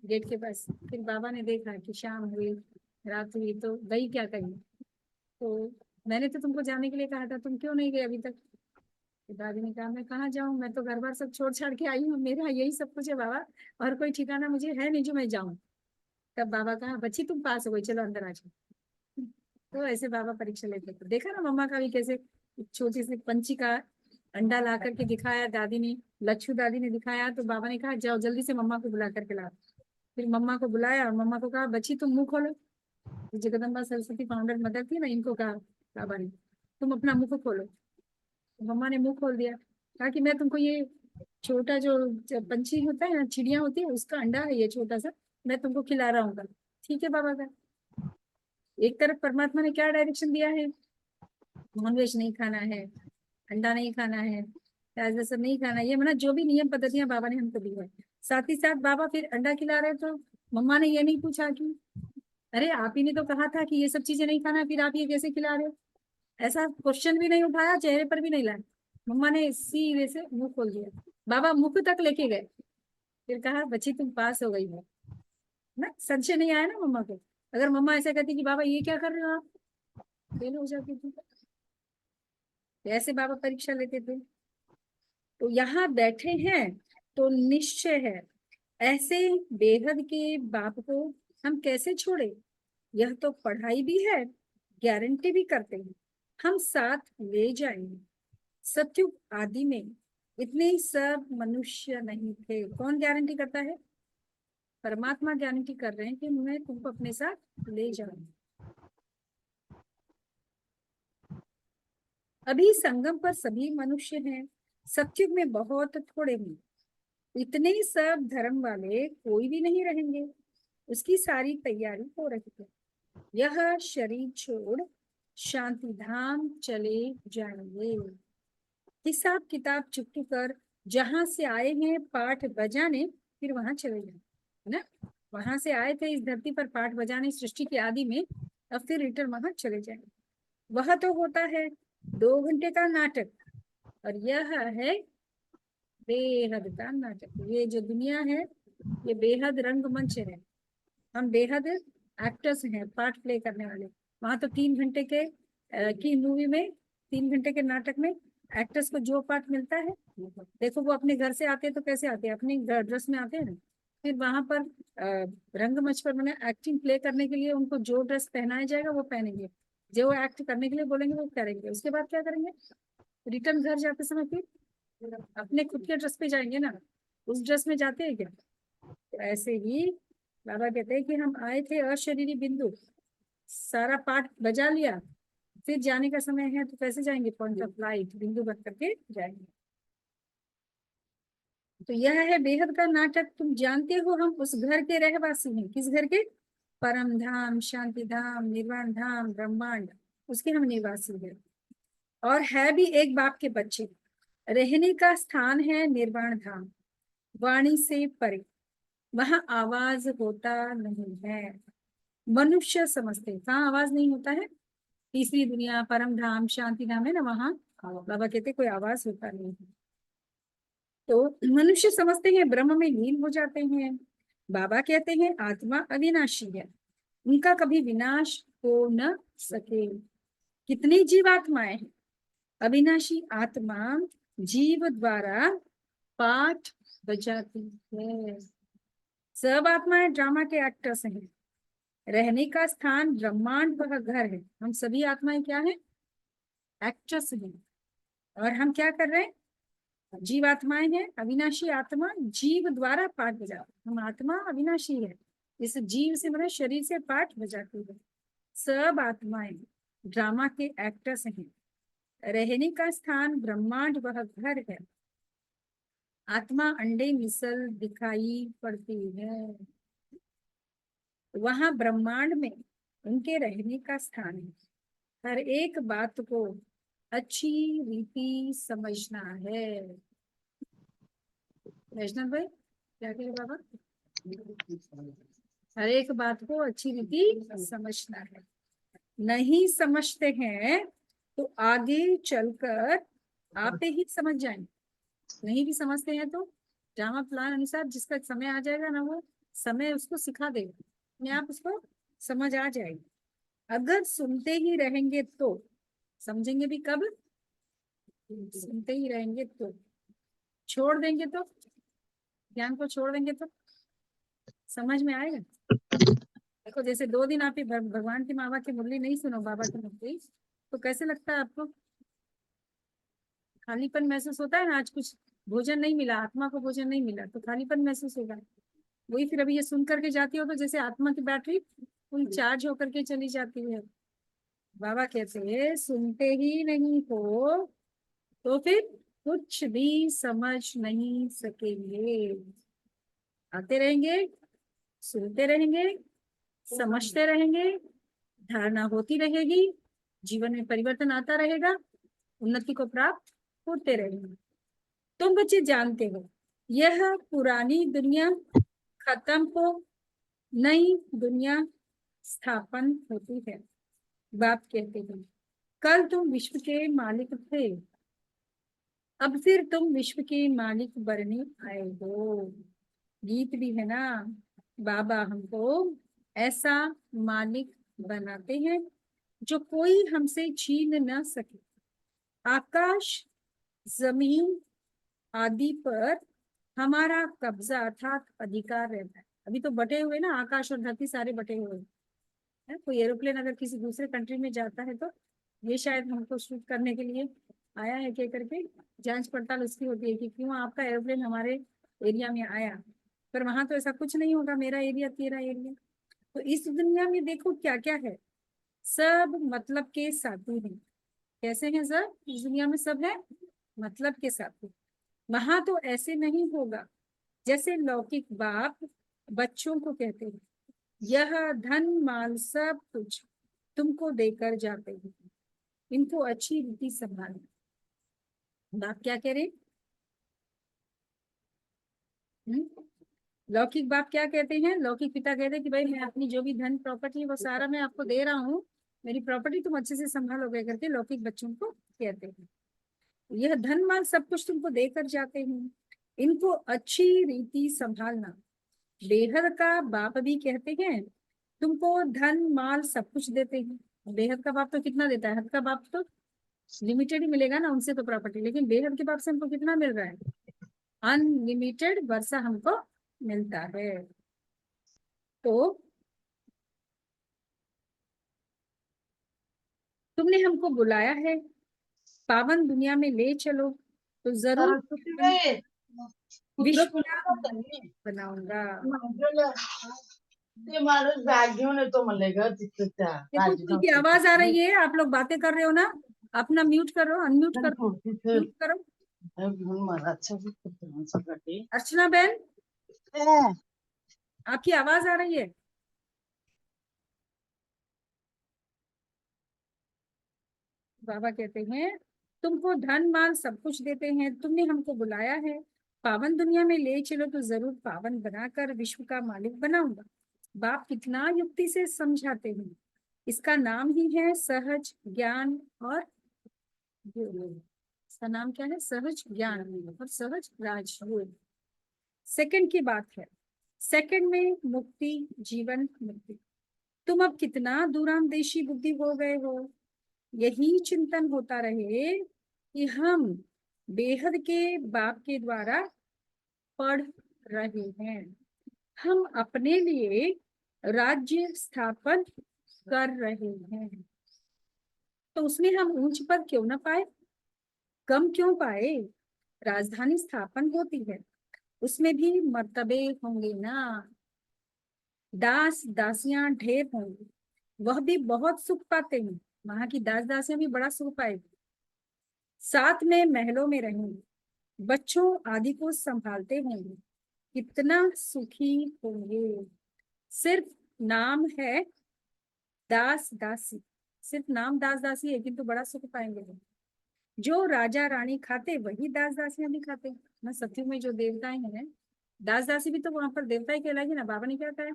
गेट के पास। फिर बाबा ने देखा कि शाम हुई रात हुई तो गई क्या कहीं, तो मैंने तो तुमको जाने के लिए कहा था, तुम क्यों नहीं गए अभी तक। तो दादी ने कहा मैं कहाँ जाऊँ, मैं तो घर बार सब छोड़ छाड़ के आई हूँ, मेरा यही सब कुछ है बाबा, और कोई ठिकाना मुझे है नहीं जो मैं जाऊँ। तब बाबा कहा बच्ची तुम पास हो गई, चलो अंदर आ जाओ। तो ऐसे बाबा परीक्षा लेते थे। देखा ना मम्मा का भी कैसे छोटी सी पंछी का अंडा ला करके दिखाया दादी ने, लच्छू दादी ने दिखाया, तो बाबा ने कहा जाओ जल्दी से मम्मा को बुला करके ला। फिर मम्मा को बुलाया और मम्मा को कहा बच्ची तुम मुंह खोलो। जगदम्बा सरस्वती फाउंडर मदर थी ना, इनको कहा बाबा ने तुम अपना मुंह खोलो। तो मम्मा ने मुंह खोल दिया, कहा कि मैं तुमको ये छोटा जो पंछी होता है ना, चिड़िया होती है, उसका अंडा है ये छोटा सा, मैं तुमको खिला रहा हूँ। ठीक है बाबा का। एक तरफ परमात्मा ने क्या डायरेक्शन दिया है, नॉनवेज नहीं खाना है, अंडा नहीं खाना है, प्याज लहसुन नहीं खाना, ये मतलब जो भी नियम पद्धतियां बाबा ने हमको दी है। साथ ही साथ बाबा फिर अंडा खिला रहे तो मम्मा ने ये नहीं पूछा कि अरे आप ही ने तो कहा था कि ये सब चीजें नहीं खाना, फिर आप ये कैसे खिला रहे हो। ऐसा क्वेश्चन भी नहीं उठाया, चेहरे पर भी नहीं लाया, मम्मा ने सीधे से मुंह खोल दिया। बाबा मुख तक लेके गए, फिर कहा बच्ची तुम पास हो गई हो ना। संशय नहीं आया ना मम्मा को। अगर मम्मा ऐसा कहती कि बाबा ये क्या कर रहे हो आप, फेल हो जाती थी। ऐसे बाबा परीक्षा लेते थे। तो यहाँ बैठे हैं तो निश्चय है ऐसे बेहद के बाप को हम कैसे छोड़े। यह तो पढ़ाई भी है, गारंटी भी करते हैं हम साथ ले जाएंगे। सत्युग आदि में इतने सब मनुष्य नहीं थे। कौन गारंटी करता है, परमात्मा गारंटी कर रहे हैं कि मैं तुमको अपने साथ ले जाऊंगा। अभी संगम पर सभी मनुष्य हैं, सत्युग में बहुत थोड़े हैं। इतने सब धर्म वाले कोई भी नहीं रहेंगे, उसकी सारी तैयारी हो रही है। यह शरीर छोड़ शांति धाम चले जाएंगे। हिसाब किताब चुप्पी कर जहां से आए हैं पाठ बजाने, फिर वहां चले जाए है ना। वहां से आए थे इस धरती पर पाठ बजाने सृष्टि के आदि में, अब फिर रिटर्न वहां चले जाएंगे। वह तो होता है 2 घंटे का नाटक, और यह है बेहद का नाटक। ये जो दुनिया है ये बेहद रंगमंच है, हम बेहद एक्टर्स हैं, पार्ट प्ले करने वाले। वहां तो 3 घंटे के की मूवी में, 3 घंटे के नाटक में एक्टर्स को जो पार्ट मिलता है, देखो वो अपने घर से आते हैं तो कैसे आते हैं, अपने ड्रेस में आते हैं ना। फिर वहां पर रंगमंच पर मैंने एक्टिंग प्ले करने के लिए उनको जो ड्रेस पहनाया जाएगा वो पहनेंगे, जो एक्ट करने के लिए बोलेंगे वो करेंगे। उसके बाद क्या करेंगे, रिटर्न घर जाते समय फिर अपने खुद के ड्रेस पे जाएंगे ना, उस ड्रेस में जाते हैं क्या। तो ऐसे ही बाबा कहते हैं कि हम आए थे अशरीरी बिंदु, सारा पाठ बजा लिया, फिर जाने का समय है तो कैसे जाएंगे, पॉइंट ऑफ लाइट बिंदु बन करके जाएंगे। तो यह है बेहद का नाटक। तुम जानते हो हम उस घर के रहवासी हैं, किस घर के, परम धाम शांति धाम निर्वाण धाम ब्रह्मांड, उसके हम निवासी हैं। और है भी एक बाप के बच्चे, रहने का स्थान है निर्वाण धाम, वाणी से परे। वहां आवाज होता नहीं है। मनुष्य समझते, कहाँ आवाज नहीं होता है? तीसरी दुनिया, परम धाम, शांति धाम है ना, वहां बाबा कहते कोई आवाज होता नहीं है। तो मनुष्य समझते हैं ब्रह्म में लीन हो जाते हैं। बाबा कहते हैं आत्मा अविनाशी है, उनका कभी विनाश हो न सके। कितनी जीवात्माएं हैं? अविनाशी आत्मा जीव द्वारा पाठ बजाती है। सब आत्माएं ड्रामा के एक्टर्स हैं। रहने का स्थान ब्रह्मांड वह घर है। हम सभी आत्माएं क्या है? एक्ट्रेस हैं। और हम क्या कर रहे हैं? जीवात्माएं हैं। अविनाशी आत्मा जीव द्वारा पाठ बजा, हम आत्मा अविनाशी है, इस जीव से मतलब शरीर से पाठ बजाती है। सब आत्माएं ड्रामा के एक्टर्स हैं। रहने का स्थान ब्रह्मांड वह घर है। आत्मा अंडे मिसल दिखाई पड़ती है, वहां ब्रह्मांड में उनके रहने का स्थान है। हर एक बात को अच्छी रीति समझना है। वैष्णव भाई क्या कह रहे बाबा? हर एक बात को अच्छी रीति समझना है। नहीं समझते हैं तो आगे चलकर आप ही समझ जाएंगे। नहीं भी समझते हैं तो ड्रामा प्लान अनुसार जिसका समय आ जाएगा ना, वो समय उसको सिखा देगा, अपने आप उसको समझ आ जाएगी। अगर सुनते ही रहेंगे तो समझेंगे भी कब? सुनते ही रहेंगे तो। छोड़ देंगे तो, ज्ञान को छोड़ देंगे तो समझ में आएगा? देखो जैसे 2 दिन आप ही भगवान की बाबा की मुरली नहीं सुनो, बाबा की मुरली, तो कैसे लगता है आपको? खालीपन महसूस होता है ना। आज कुछ भोजन नहीं मिला, आत्मा को भोजन नहीं मिला तो खालीपन महसूस होगा। वही फिर अभी ये सुन करके जाती हो तो जैसे आत्मा की बैटरी फुल चार्ज होकर के चली जाती है। बाबा कहते हैं सुनते ही नहीं हो तो फिर कुछ भी समझ नहीं सकेंगे। आते रहेंगे, सुनते रहेंगे, समझते रहेंगे, धारणा होती रहेगी, जीवन में परिवर्तन आता रहेगा, उन्नति को प्राप्त होते रहेंगे। तुम बच्चे जानते हो यह पुरानी दुनिया खत्म हो, नई दुनिया स्थापन होती है। बाप कहते हैं कल तुम विश्व के मालिक थे, अब फिर तुम विश्व के मालिक बनने आए हो। गीत भी है ना, बाबा हमको ऐसा मालिक बनाते हैं जो कोई हमसे छीन न सके। आकाश जमीन आदि पर हमारा कब्जा अर्थात अधिकार रहता है। अभी तो बटे हुए ना, आकाश और धरती सारे बटे हुए हैं। कोई एरोप्लेन अगर किसी दूसरे कंट्री में जाता है तो ये शायद हमको शूट करने के लिए आया है, कह करके जांच पड़ताल उसकी होती है कि क्यों आपका एरोप्लेन हमारे एरिया में आया। पर वहां तो ऐसा कुछ नहीं होगा, मेरा एरिया तेरा एरिया। तो इस दुनिया में देखो क्या क्या है, सब मतलब के साथी हैं। कैसे हैं सब? इस दुनिया में सब है मतलब के साथी। वहां तो ऐसे नहीं होगा। जैसे लौकिक बाप बच्चों को कहते हैं यह धन माल सब कुछ तुमको देकर जाते हैं, इनको अच्छी रीति संभालना। बाप क्या कह रहे? लौकिक बाप क्या कहते हैं? लौकिक पिता कहते हैं कि भाई मैं अपनी जो भी धन प्रॉपर्टी है वो सारा मैं आपको दे रहा हूँ, मेरी प्रॉपर्टी तुम अच्छे से संभालोगे करके लौकिक बच्चों को कहते हैं। यह धन माल सब कुछ तुमको देकर जाते हैं, इनको अच्छी रीति संभालना। बेहद का बाप भी कहते हैं तुमको धन माल सब कुछ देते हैं। बेहद का बाप तो कितना देता है? हद का बाप तो लिमिटेड ही मिलेगा ना उनसे तो प्रॉपर्टी, लेकिन बेहद के बाप से हमको कितना मिल रहा है? अनलिमिटेड वर्षा हमको मिलता है। तो तुमने हमको बुलाया है, पावन दुनिया में ले चलो, तो जरूर सरस्वती बाई कुत्र विश्व पुण्या का त्यांनी बनाऊंगा। म्हटलेलं ते माणूस बॅग घेऊन येतो म्हणले ग तिथं त्या देखो काळजी उनकी आवाज आ रही है, आप लोग बातें कर रहे हो ना, अपना म्यूट करो, अनम्यूट करो, तिथं म्यूट करो। घेऊन मला कुत्र्यांसाठी अर्चना बहन आपकी आवाज आ रही है? बाबा कहते हैं तुमको धन माल सब कुछ देते हैं, तुमने हमको बुलाया है पावन दुनिया में ले चलो तो जरूर पावन बनाकर विश्व का मालिक बनाऊंगा। बाप कितना युक्ति से समझाते हैं। इसका नाम ही है सहज ज्ञान और योग। इसका नाम क्या है? सहज ज्ञान और सहज राजयोग। सेकंड की बात है, सेकंड में मुक्ति, जीवन मुक्ति। तुम अब कितना दूरांदेशी बुद्धि हो गए हो। यही चिंतन होता रहे कि हम बेहद के बाप के द्वारा पढ़ रहे हैं, हम अपने लिए राज्य स्थापन कर रहे हैं, तो उसमें हम ऊंच पद क्यों ना पाए, कम क्यों पाए। राजधानी स्थापन होती है, उसमें भी मर्तबे होंगे ना, दास दासियां ढेर होंगी, वह भी बहुत सुख पाते हैं। वहां की दास दासियां भी बड़ा सुख पाएगी। साथ में महलों में रहेंगे, बच्चों आदि को संभालते होंगे, कितना सुखी होंगे। सिर्फ नाम है दास दासी, सिर्फ नाम दास दासी है, किंतु बड़ा सुख पाएंगे लोग। जो राजा रानी खाते वही दास दासियां भी खाते हैं ना। सत्युग में जो देवताएं हैं, दास दासी भी तो वहां पर देवता ही कहलाएगी ना। बाबा ने क्या कहा,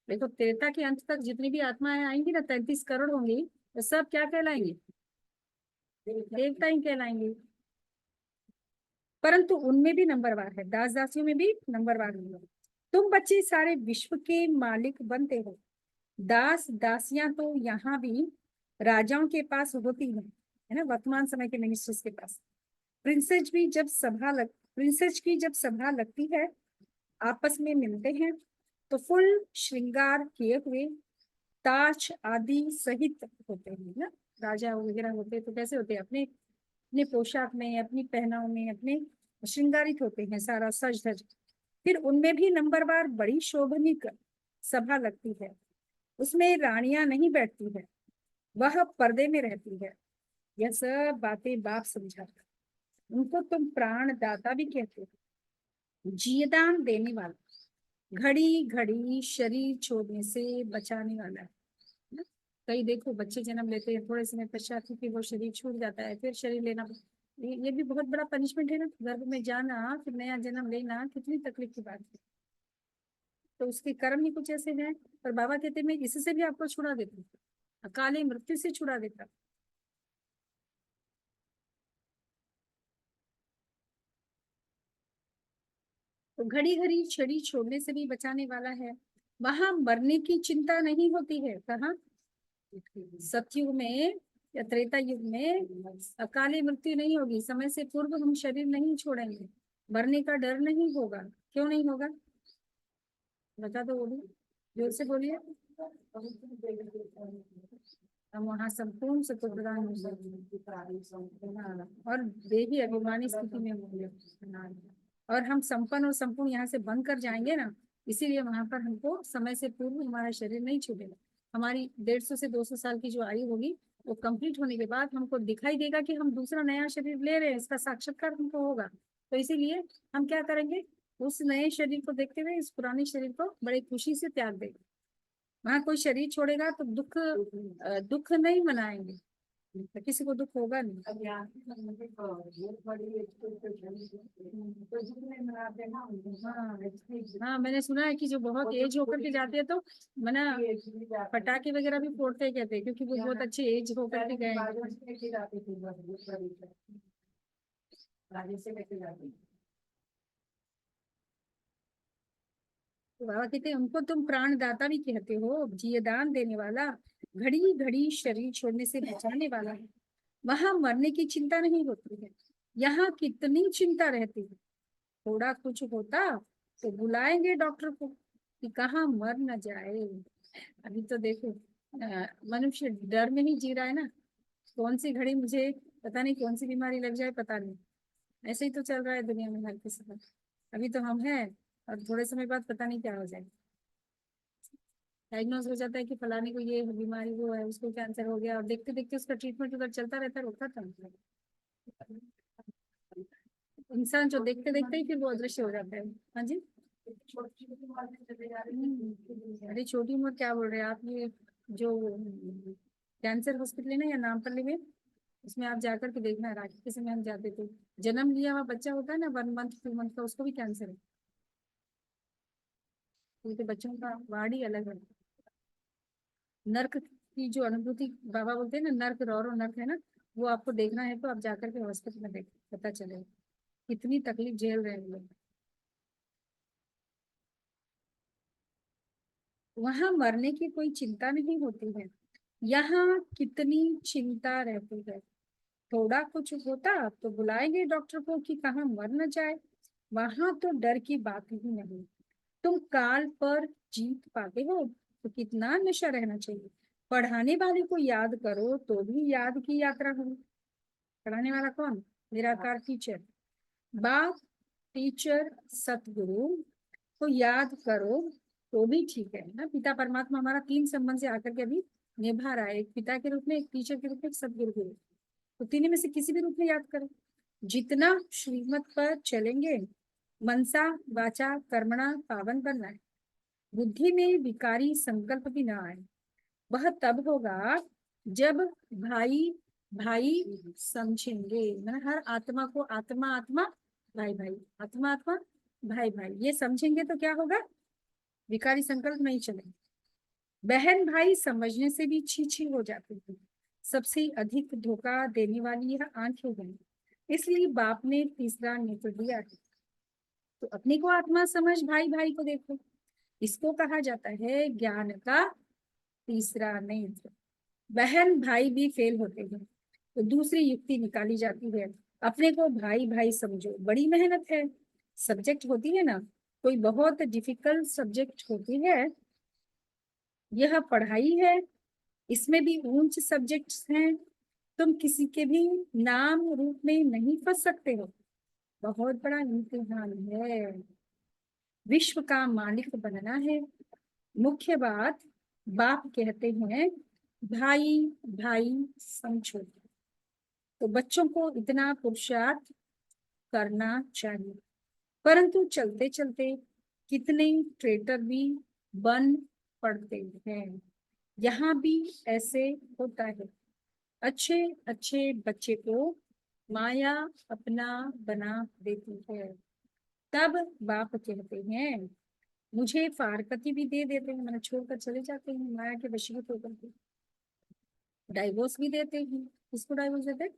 देखो त्रेता के अंत तक जितनी भी आत्माएं आएंगी ना, 33 करोड़ होंगी, तो सब क्या कहलाएंगे? देवता ही कहलाएंगे। परंतु उनमें भी नंबरवार है, दास दासियों में भी नंबरवार है। तुम बच्चे सारे विश्व के मालिक बनते हो। दास दासियां तो यहाँ भी राजाओं के पास होती है ना, वर्तमान समय के मिनिस्टर्स के पास। प्रिंसेस की जब सभा लगती है, आपस में मिलते हैं तो फुल श्रृंगार किए हुए ताज आदि सहित होते हैं ना। राजा वगैरह होते तो कैसे होते हैं? अपने अपने पोशाक में, अपनी पहनाव में, अपने श्रृंगारित होते हैं, सारा सज धज। फिर उनमें भी नंबरवार बड़ी शोभनीक सभा लगती है, उसमें रानियां नहीं बैठती है, वह पर्दे में रहती है। यह सब बातें बाप समझाता। उनको तुम प्राण दाता भी कहते हो, जीदान देने वाला, घड़ी घड़ी शरीर छोड़ने से बचाने वाला है ना? कई देखो बच्चे जन्म लेते हैं, थोड़े समय पश्चात फिर वो शरीर छूट जाता है, फिर शरीर लेना। ये भी बहुत बड़ा पनिशमेंट है ना, गर्भ में जाना, फिर नया जन्म लेना, कितनी तकलीफ की बात है। तो उसके कर्म ही कुछ ऐसे हैं। पर बाबा कहते मैं इससे भी आपको छुड़ा देता हूँ, अकाले मृत्यु से छुड़ा देता। तो घड़ी घड़ी छड़ी छोड़ने से भी बचाने वाला है। वहां मरने की चिंता नहीं होती है। कहाँ? सतयुग में या त्रेता युग में अकाली मृत्यु नहीं होगी, समय से पूर्व हम शरीर नहीं छोड़ेंगे, मरने का डर नहीं होगा। क्यों नहीं होगा? बता दो, बोलिए, जोर से बोलिए। हम वहाँ संपूर्ण सत्व प्रदान और देही अभिमानी स्थिति में होंगे, और हम संपन्न और संपूर्ण यहाँ से बंद कर जाएंगे ना, इसीलिए वहां पर हमको समय से पूर्व हमारा शरीर नहीं छूटेगा। हमारी 150 से 200 साल की जो आयु होगी, वो कंप्लीट होने के बाद हमको दिखाई देगा कि हम दूसरा नया शरीर ले रहे हैं, इसका साक्षात्कार हमको होगा। तो इसीलिए हम क्या करेंगे, उस नए शरीर को देखते हुए इस पुराने शरीर को बड़े खुशी से त्याग देंगे। वहां कोई शरीर छोड़ेगा तो दुख नहीं मनाएंगे, तो किसी को दुख होगा नहीं। हाँ, मैंने सुना है कि जो बहुत एज होकर के जाते हैं तो मना पटाखे वगैरह भी फोड़ते कहते हैं, क्योंकि वो बहुत अच्छे एज होकर के गए हैं। तो बाबा कहते हैं उनको तुम प्राण दाता भी कहते हो, जीवदान देने वाला, घड़ी घड़ी शरीर छोड़ने से बचाने वाला है। वहां मरने की चिंता नहीं होती है, यहाँ कितनी चिंता रहती है। थोड़ा कुछ होता तो बुलाएंगे डॉक्टर को कि कहाँ मर न जाए। अभी तो देखो मनुष्य डर में ही जी रहा है ना, कौन सी घड़ी मुझे पता नहीं कौन सी बीमारी लग जाए, पता नहीं। ऐसे ही तो चल रहा है दुनिया में हर किसी का। अभी तो हम हैं और थोड़े समय बाद पता नहीं क्या हो जाए। डायग्नोज हो जाता है कि फलाने को ये बीमारी वो है, उसको कैंसर हो गया, और देखते देखते उसका ट्रीटमेंट उधर चलता रहता है, रोकता था। इंसान जो देखते देखते ही फिर वो अदृश्य हो जाता है। हाँ जी। अरे छोटी उम्र क्या बोल रहे हैं आप? ये जो कैंसर हॉस्पिटल है ना, या नामपल्ली में, उसमें आप जाकर के देखना, राखी के समय हम जाते थे, जन्म लिया हुआ बच्चा होता है ना 1 मंथ 2 मंथ का, उसको भी कैंसर है, क्योंकि बच्चों का वार्ड ही अलग है। नर्क की जो अनुभूति बाबा बोलते हैं ना, नर्क रौरो नर्क है ना, वो आपको देखना है तो आप जाकर के हॉस्पिटल में देख, पता चलेगा कितनी तकलीफ झेल रहे हैं लोग। वहां मरने की कोई चिंता नहीं होती है, यहाँ कितनी चिंता रहती है। थोड़ा कुछ होता तो बुलाएंगे डॉक्टर को कि कहाँ मर न जाए, वहां तो डर की बात ही नहीं। तुम काल पर जीत पाते हो तो कितना नशा रहना चाहिए। पढ़ाने वाले को याद करो तो भी याद की यात्रा हो। पढ़ाने वाला कौन? निराकार टीचर, बाप, टीचर, सतगुरु को याद करो तो भी ठीक है ना। पिता परमात्मा हमारा 3 संबंध से आकर के अभी निभा रहा है, एक पिता के रूप में, एक टीचर के रूप में, एक सतगुरु के रूप में। तो तीनों में से किसी भी रूप में याद करो। जितना श्रीमत पर चलेंगे, मनसा वाचा कर्मणा पावन बनना है, बुद्धि में विकारी संकल्प भी ना आए। वह तब होगा जब भाई भाई समझेंगे। मैं हर आत्मा को आत्मा आत्मा भाई भाई, आत्मा आत्मा भाई भाई, ये समझेंगे तो क्या होगा? विकारी संकल्प नहीं चलेंगे। बहन भाई समझने से भी छी छी हो जाती है। सबसे अधिक धोखा देने वाली यह आंखें हैं, इसलिए बाप ने तीसरा नेत्र दिया है। तो अपने को आत्मा समझ, भाई भाई को देखो, इसको कहा जाता है ज्ञान का तीसरा नेत्र। बहन भाई भी फेल होते हैं तो दूसरी युक्ति निकाली जाती है, अपने को भाई भाई समझो। बड़ी मेहनत है, सब्जेक्ट होती है ना, कोई बहुत डिफिकल्ट सब्जेक्ट होती है, यह पढ़ाई है, इसमें भी ऊंच सब्जेक्ट्स हैं, तुम किसी के भी नाम रूप में नहीं फंस सकते हो। बहुत बड़ा इम्तिहान है, विश्व का मालिक बनना है। मुख्य बात, बाप कहते हैं भाई भाई समझो। तो बच्चों को इतना पुरुषार्थ करना चाहिए, परंतु चलते चलते कितने ट्रेटर भी बन पड़ते हैं। यहाँ भी ऐसे होता है। अच्छे अच्छे बच्चे को माया अपना बना देती है, तब बाप कहते हैं मुझे फारकती भी दे देते हैं, मैंने छोड़कर चले जाते हैं माया के वशीभूत होकर के। डाइवोर्स भी देते हैं, किसको डाइवोर्स देते हैं?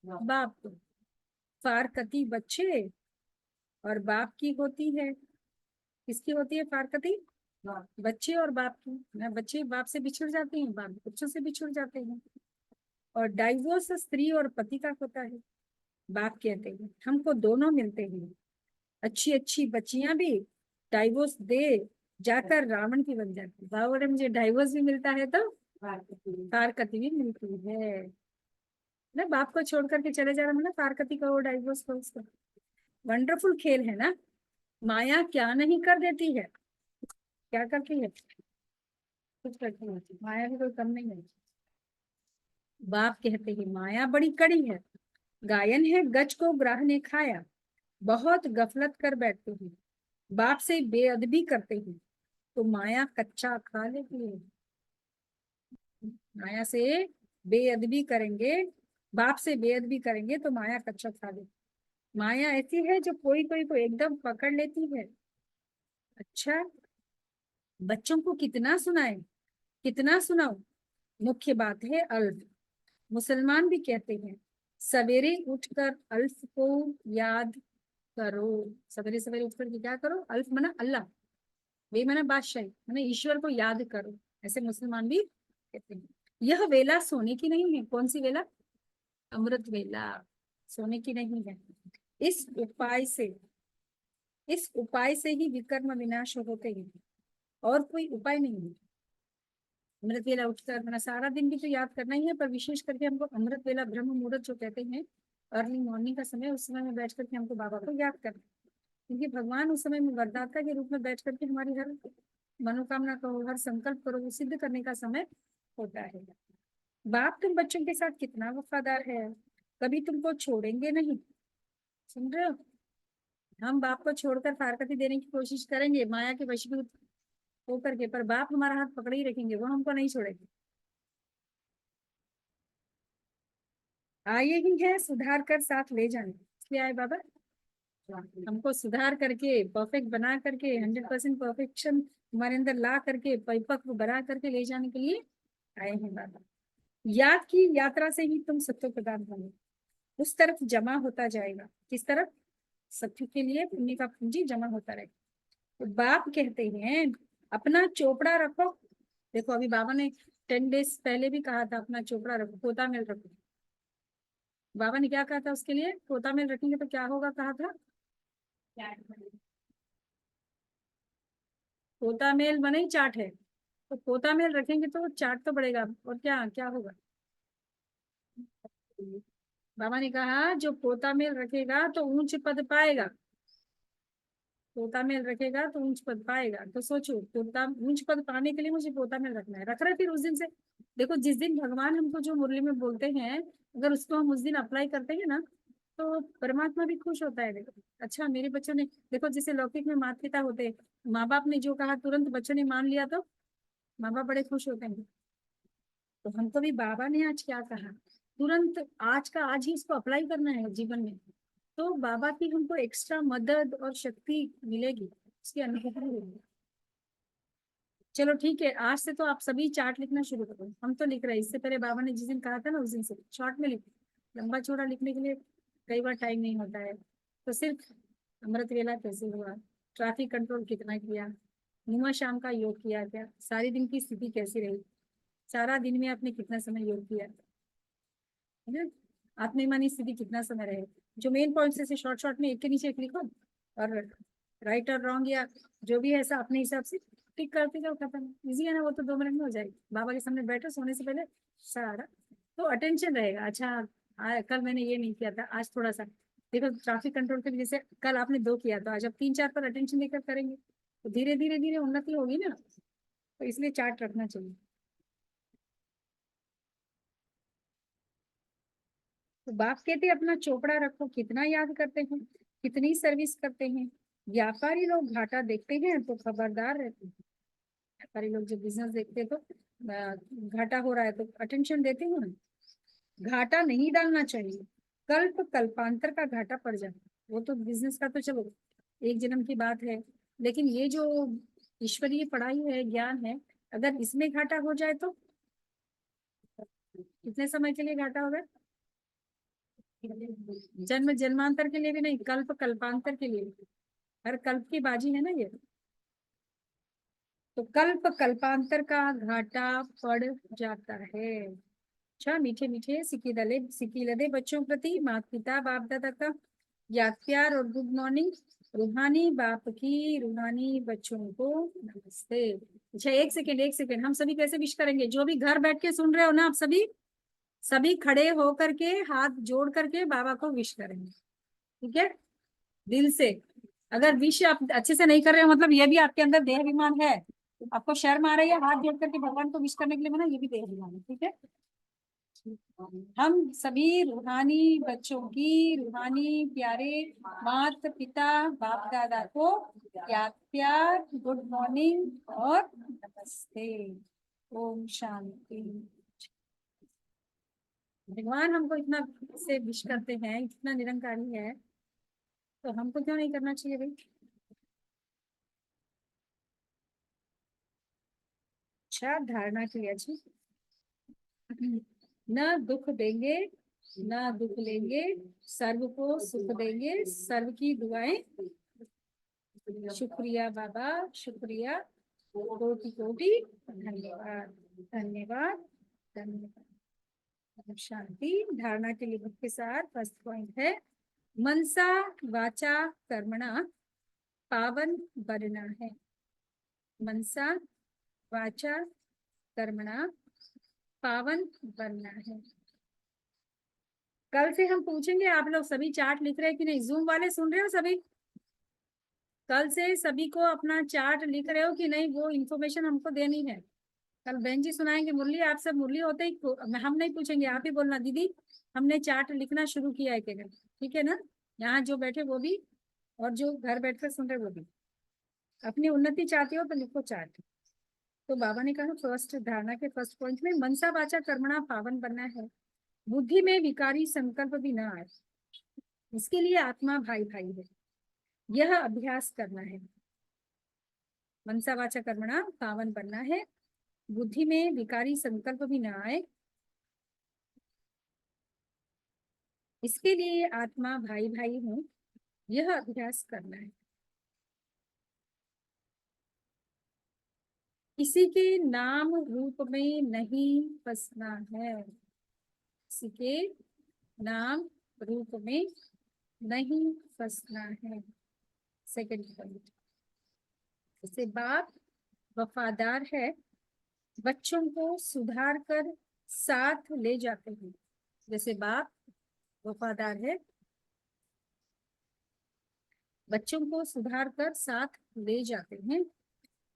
बाप को। फारकती बच्चे और बाप की होती है। किसकी होती है फारकती? बच्चे और बाप की ना। बच्चे बाप से बिछुड़ जाते हैं, बाप बच्चों से बिछुड़ जाते हैं। और डाइवोर्स स्त्री और पति का होता है। बाप कहते हैं हमको दोनों मिलते हैं, अच्छी अच्छी बच्चियां भी डाइवोर्स दे जाकर रावण की बन जाती है। बाबा बोले मुझे डाइवोर्स भी मिलता है तो फारकती भी मिलती है ना। बाप को छोड़ करके चले जा रहा मतलब फारकती का वो डाइवोर्स को उसका। वंडरफुल खेल है ना। माया क्या नहीं कर देती है, क्या करती है? कुछ करती है, माया भी कोई कम नहीं है। बाप कहते हैं माया बड़ी कड़ी है, गायन है गज को ग्राह ने खाया, बहुत गफलत कर बैठते हैं, बाप से बेअदबी करते हैं तो माया कच्चा खा लेती है। माया से बेअदबी करेंगे, बाप से बेअदबी करेंगे तो माया कच्चा खा लेती। माया ऐसी है जो कोई कोई को एकदम पकड़ लेती है। अच्छा, बच्चों को कितना सुनाए, कितना सुनाओ। मुख्य बात है अल्फ। मुसलमान भी कहते हैं सवेरे उठकर अल्फ को याद करो। सवेरे सवेरे उठकर के क्या करो? अल्फ मना अल्लाह, वे मना बादशाह, मना ईश्वर को याद करो, ऐसे मुसलमान भी कहते हैं। यह वेला सोने की नहीं है। कौन सी वेला? अमृत वेला, सोने की नहीं है। इस उपाय से, इस उपाय से ही विकर्म विनाश होते हैं, और कोई उपाय नहीं है। अमृत वेला उठकर अपना सारा दिन भी तो याद करना ही है, पर विशेष करके हमको अमृत वेला ब्रह्म मुहूर्त जो कहते हैं, अर्ली मॉर्निंग का समय, उस समय में बैठ करके हमको बाबा को याद करना, क्योंकि भगवान उस समय में वरदाता के रूप में बैठ करके हमारी हर मनोकामना करो, हर संकल्प करो, वो सिद्ध करने का समय होता है। बाप तुम बच्चों के साथ कितना वफादार है, कभी तुमको छोड़ेंगे नहीं। सुन रहे हो? हम बाप को छोड़कर फारकती देने की कोशिश करेंगे माया के वशीभूत होकर के, पर बाप हमारा हाथ पकड़े ही रखेंगे, वो हमको नहीं छोड़ेंगे। आए ही है सुधार कर साथ ले जाने, इसलिए आए बाबा हमको सुधार करके परफेक्ट बना करके 100% परफेक्शन हमारे अंदर ला करके परिपक्व बना करके ले जाने के लिए आए हैं बाबा। याद की यात्रा से ही तुम सत्य प्रदान बनो, उस तरफ जमा होता जाएगा। किस तरफ? सत्य के लिए पुण्य का पूंजी जमा होता रहेगा। तो बाप कहते हैं अपना चोपड़ा रखो। देखो अभी बाबा ने 10 डेज पहले भी कहा था अपना चोपड़ा रखो, पोता मेल रखो। बाबा ने क्या कहा था उसके लिए? पोता मेल रखेंगे तो क्या होगा कहा था? पोता मेल बने ही चाट है, तो पोता मेल रखेंगे तो चाट तो बढ़ेगा, और क्या क्या होगा? बाबा ने कहा जो पोता मेल रखेगा तो ऊंच पद पाएगा, पोता मेल रखेगा तो ऊंच पद पाएगा। तो सोचो पोता ऊंच पद पाने के लिए मुझे पोता मेल रखना है, रख रहे फिर उस दिन से। देखो जिस दिन भगवान हमको जो मुरली में बोलते हैं, अगर उसको हम उस दिन अप्लाई करते हैं ना, तो परमात्मा भी खुश होता है। देखो अच्छा मेरे बच्चों ने, देखो जैसे लौकिक में माता पिता होते हैं, माँ बाप ने जो कहा तुरंत बच्चों ने मान लिया तो माँ बाप बड़े खुश होते हैं। तो हमको भी बाबा ने आज क्या कहा, तुरंत आज का आज ही इसको अप्लाई करना है जीवन में, तो बाबा की हमको एक्स्ट्रा मदद और शक्ति मिलेगी, उसकी अनुभूति होगी। चलो ठीक है, आज से तो आप सभी चार्ट लिखना शुरू करो। हम तो लिख रहे हैं, इससे पहले बाबा ने जिस दिन कहा था ना उस दिन से शॉर्ट में लिखो। लंबा चौड़ा लिखने के लिए कई बार टाइम नहीं होता है, तो सिर्फ अमृत वेला कैसे हुआ, ट्रैफिक कंट्रोल कितना किया, नुमा शाम का योग किया क्या, सारे दिन की स्थिति कैसी रही, सारा दिन में आपने कितना समय योग किया है ना, आत्मईमानी स्थिति कितना समय रहे। जो मेन पॉइंट्स है शॉर्ट शॉर्ट में एक के नीचे एक लिखो, और राइट और रॉन्ग या जो भी है ऐसा अपने हिसाब से टिक करते जाओ, खत्म। इजी है ना, वो तो 2 मिनट में हो जाएगी। बाबा के सामने बैठो सोने से पहले सारा, तो अटेंशन रहेगा। अच्छा कल मैंने ये नहीं किया था, आज थोड़ा सा देखो। ट्रैफिक कंट्रोल के लिए जैसे कल आपने 2 किया, तो आज आप 3-4 पर अटेंशन देकर करेंगे, तो धीरे धीरे धीरे उन्नति होगी ना। तो इसलिए चार्ट रखना चाहिए। तो बाप कहते अपना चोपड़ा रखो, कितना याद करते हैं, कितनी सर्विस करते हैं। व्यापारी लोग घाटा देखते हैं तो खबरदार रहते हैं। व्यापारी लोग जो बिजनेस देखते हैं तो घाटा हो रहा है तो अटेंशन देते हो ना। घाटा नहीं डालना चाहिए, कल्प कल्पांतर का घाटा पड़ जाए। वो तो बिजनेस का तो चलो एक जन्म की बात है, लेकिन ये जो ईश्वरीय पढ़ाई है, ज्ञान है, अगर इसमें घाटा हो जाए तो कितने समय के लिए घाटा होगा? जन्म जन्मांतर के लिए भी नहीं, कल्प कल्पांतर के लिए। हर कल्प की बाजी है ना ये, तो कल्प कल्पांतर का घाटा पड़ जाता है। अच्छा मीठे मीठे सिकीलदे बच्चों प्रति माता पिता बाप दादा का याद प्यार और गुड मॉर्निंग। रूहानी बाप की रूहानी बच्चों को नमस्ते। अच्छा एक सेकेंड, हम सभी कैसे विश करेंगे? जो भी घर बैठ के सुन रहे हो ना, आप सभी सभी खड़े होकर के हाथ जोड़ करके बाबा को विश करेंगे, ठीक है? दिल से। अगर विश आप अच्छे से नहीं कर रहे हो, मतलब ये भी आपके अंदर देह अभिमान है, आपको शर्म आ रही है हाथ जोड़ करके भगवान को विश करने के लिए, ना ये भी देह अभिमान है, ठीक है? हम सभी रूहानी बच्चों की रूहानी प्यारे माता पिता बाप दादा को याद प्यार, गुड मॉर्निंग और नमस्ते। ओम शांति। भगवान हमको इतना से विश करते हैं, इतना निरंकारी है, तो हमको क्यों नहीं करना चाहिए भाई? अच्छा धारणा की अच्छी, न दुख देंगे न दुख लेंगे, सर्व को सुख देंगे, सर्व की दुआएं। शुक्रिया बाबा, शुक्रिया, कोटि कोटि धन्यवाद, धन्यवाद, धन्यवाद। शांति। धारणा के लिए बुक के साथ फर्स्ट पॉइंट है मनसा वाचा कर्मणा पावन बनना है। मनसा वाचा कर्मणा पावन बनना है। कल से हम पूछेंगे, आप लोग सभी चार्ट लिख रहे हैं कि नहीं? जूम वाले सुन रहे हो सभी? कल से सभी को अपना चार्ट लिख रहे हो कि नहीं? वो इन्फॉर्मेशन हमको देनी है। कल बहन जी सुनाएंगे मुरली, आप सब मुरली होते ही हम नहीं पूछेंगे, आप ही बोलना दीदी हमने चार्ट लिखना शुरू किया है क्या, ठीक है ना? यहाँ जो बैठे वो भी, और जो घर बैठकर सुन रहे वो भी। अपनी उन्नति चाहते हो तो लिखो चार्ट। तो बाबा ने कहा फर्स्ट धारणा के फर्स्ट पॉइंट में मनसा वाचा कर्मणा पावन बनना है। बुद्धि में विकारी संकल्प भी ना आए, इसके लिए आत्मा भाई भाई है। यह अभ्यास करना है। मनसा वाचा कर्मणा पावन बनना है, बुद्धि में विकारी संकल्प भी ना आए, इसके लिए आत्मा भाई भाई हूँ, यह अभ्यास करना है। किसी के नाम रूप में नहीं फंसना है, किसी के नाम रूप में नहीं फंसना है। सेकंड पॉइंट, जैसे बाप वफादार है, बच्चों को सुधार कर साथ ले जाते हैं। जैसे बाप वफादार है, बच्चों को सुधार कर साथ ले जाते हैं,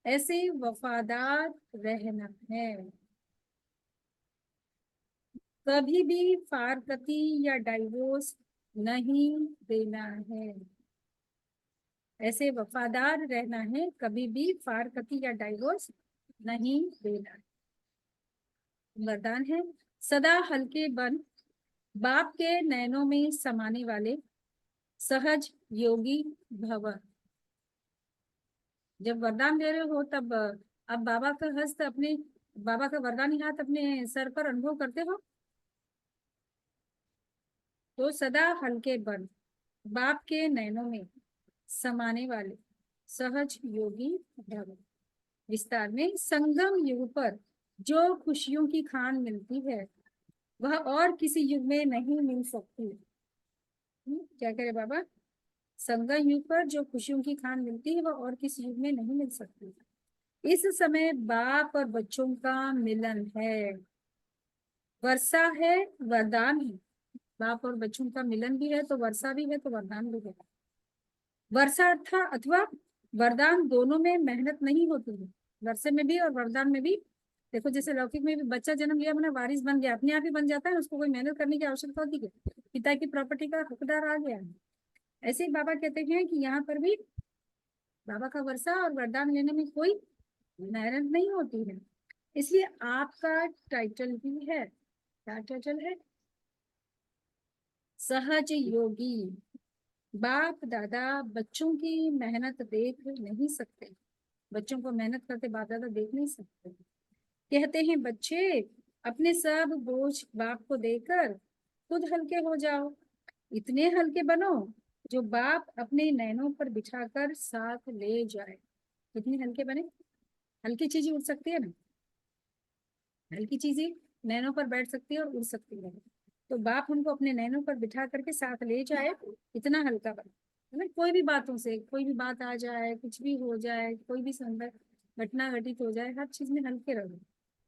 ऐसे वफादार रहना है। कभी भी फारकती या डाइवोर्स नहीं देना है, ऐसे वफादार रहना है, कभी भी फारकती या डाइवोर्स नहीं देना है। वरदान है, सदा हल्के बन, बाप के नैनों में समाने वाले, सहज योगी भव। जब वरदान दे रहे हो तब आप बाबा का हस्त अपने, बाबा का वरदानी हाथ अपने सर पर अनुभव करते हो। तो सदा हल्के बन, बाप के नैनों में समाने वाले, सहज योगी भव। विस्तार में, संगम युग पर जो खुशियों की खान मिलती है वह और किसी युग में नहीं मिल सकती। क्या करे बाबा? संगम युग पर जो खुशियों की खान मिलती है वह और किसी युग में नहीं मिल सकती। इस समय बाप और बच्चों का मिलन है, वर्षा है, वरदान है। बाप और बच्चों का मिलन भी है तो वर्षा भी है, तो वरदान भी है। वर्षा अथवा वरदान दोनों में मेहनत नहीं होती है, वर्षे में भी और वरदान में भी। देखो जैसे लौकिक में भी बच्चा जन्म लिया मैंने वारिस बन गया, अपने आप ही बन जाता है, उसको कोई मेहनत करने की आवश्यकता होती है, पिता की प्रॉपर्टी का हकदार आ गया है। ऐसे ही बाबा कहते हैं कि यहाँ पर भी बाबा का वर्षा और वरदान लेने में कोई मेहनत नहीं होती है। इसलिए आपका टाइटल भी है, क्या टाइटल है? सहज योगी। बाप दादा बच्चों की मेहनत देख नहीं सकते, बच्चों को मेहनत करते बाप दादा देख नहीं सकते। कहते हैं बच्चे अपने सब बोझ बाप को देकर खुद हल्के हो जाओ, इतने हल्के बनो जो बाप अपने नैनों पर बिछाकर साथ ले जाए। कितने हल्के बने? हल्की चीजें उड़ सकती है ना, हल्की चीजें नैनों पर बैठ सकती है और उड़ सकती है, तो बाप उनको अपने नैनों पर बिठा करके साथ ले जाए, इतना हल्का बने। है ना, कोई भी बातों से, कोई भी बात आ जाए, कुछ भी हो जाए, कोई भी संकट घटना घटित हो जाए, हर चीज में हल्के रहो,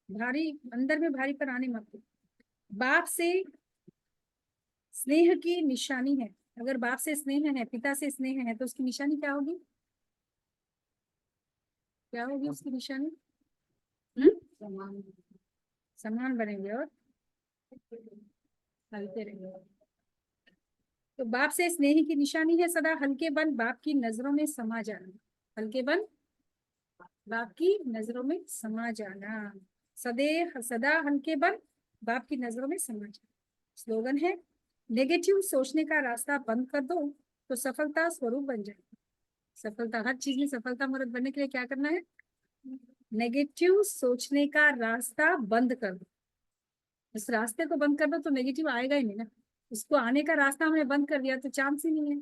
भारी अंदर में भारी पर आने मत दो। बाप से स्नेह की निशानी है, अगर बाप से स्नेह है, पिता से स्नेह है, तो उसकी निशानी क्या होगी? क्या होगी उसकी निशानी? समान बनेंगे और हल्के रहेंगे। तो बाप से स्नेह की निशानी है सदा हल्के बन, बाप की नजरों में समा जाना। हल्के बन, बाप की नजरों में समा जाना। सदा हल्के बन, बाप की नजरों में समा जाना। स्लोगन है, नेगेटिव सोचने का रास्ता बंद कर दो तो सफलता स्वरूप बन जाएगी। सफलता, हर चीज में सफलता मूर्त बनने के लिए क्या करना है? नेगेटिव सोचने का रास्ता बंद कर दो। इस रास्ते को बंद कर दो तो नेगेटिव आएगा ही नहीं ना, उसको आने का रास्ता हमने बंद कर दिया तो चांस ही नहीं है।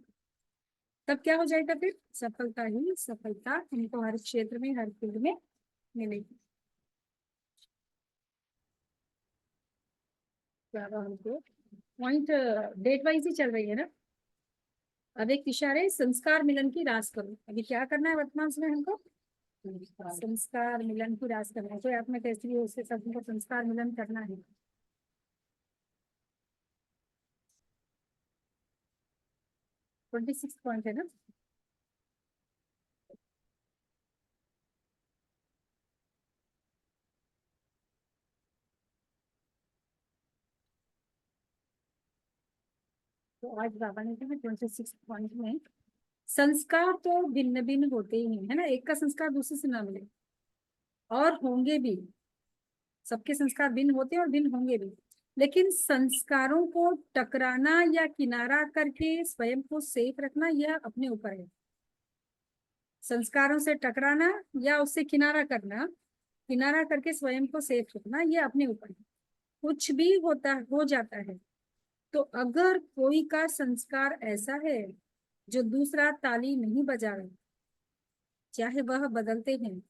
तब क्या हो जाएगा? फिर सफलता ही सफलता हमको हर क्षेत्र में, हर फील्ड में मिलेगी। क्या हमको पॉइंट डेट वाइज ही चल रही है ना। अब एक इशारे संस्कार मिलन की रास करो। अभी क्या करना है वर्तमान समय हमको? संस्कार मिलन की रास करना है। कोई आप में कैसी भी उसके साथ हमको संस्कार मिलन करना है। ट्वेंटी 26 पॉइंट है ना। तो आज बाबा ने कहा 26 पॉइंट में संस्कार तो भिन्न भिन्न होते ही हैं, है ना, एक का संस्कार दूसरे से ना मिले, और होंगे भी, सबके संस्कार भिन्न होते हैं और भिन्न होंगे भी। लेकिन संस्कारों को टकराना या किनारा करके स्वयं को सेफ रखना यह अपने ऊपर है। संस्कारों से टकराना या उससे किनारा करना, किनारा करके स्वयं को सेफ रखना यह अपने ऊपर है। कुछ भी हो जाता है, तो अगर कोई का संस्कार ऐसा है जो दूसरा ताली नहीं बजा रहा, चाहे वह बदलते हैं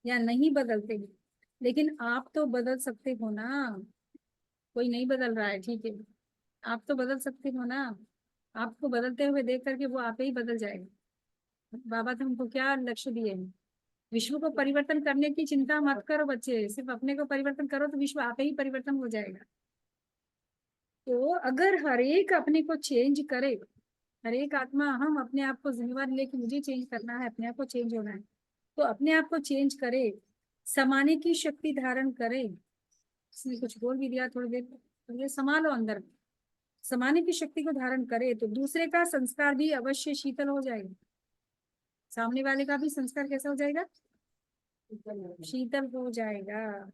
या नहीं बदलते हैं, लेकिन आप तो बदल सकते हो ना। कोई नहीं बदल रहा है, ठीक है, आप तो बदल सकते हो ना। आपको बदलते हुए देख करके वो आप ही बदल जाएगा। बाबा तो हमको क्या लक्ष्य दिए हैं, विश्व को परिवर्तन करने की चिंता मत करो बच्चे, सिर्फ अपने को परिवर्तन करो तो विश्व आप ही परिवर्तन हो जाएगा। तो अगर हर एक अपने को चेंज करे, हर एक आत्मा हम अपने आप को जिम्मेवार लेके मुझे चेंज करना है, अपने आप को चेंज होना है, तो अपने आप को चेंज करे, समाने की शक्ति धारण करे। इसने कुछ बोल भी दिया थोड़ी देर, तो ये संभालो अंदर, समाने की शक्ति को धारण करे तो दूसरे का संस्कार भी अवश्य शीतल हो जाएगा। सामने वाले का भी संस्कार कैसा हो जाएगा, शीतल हो जाएगा।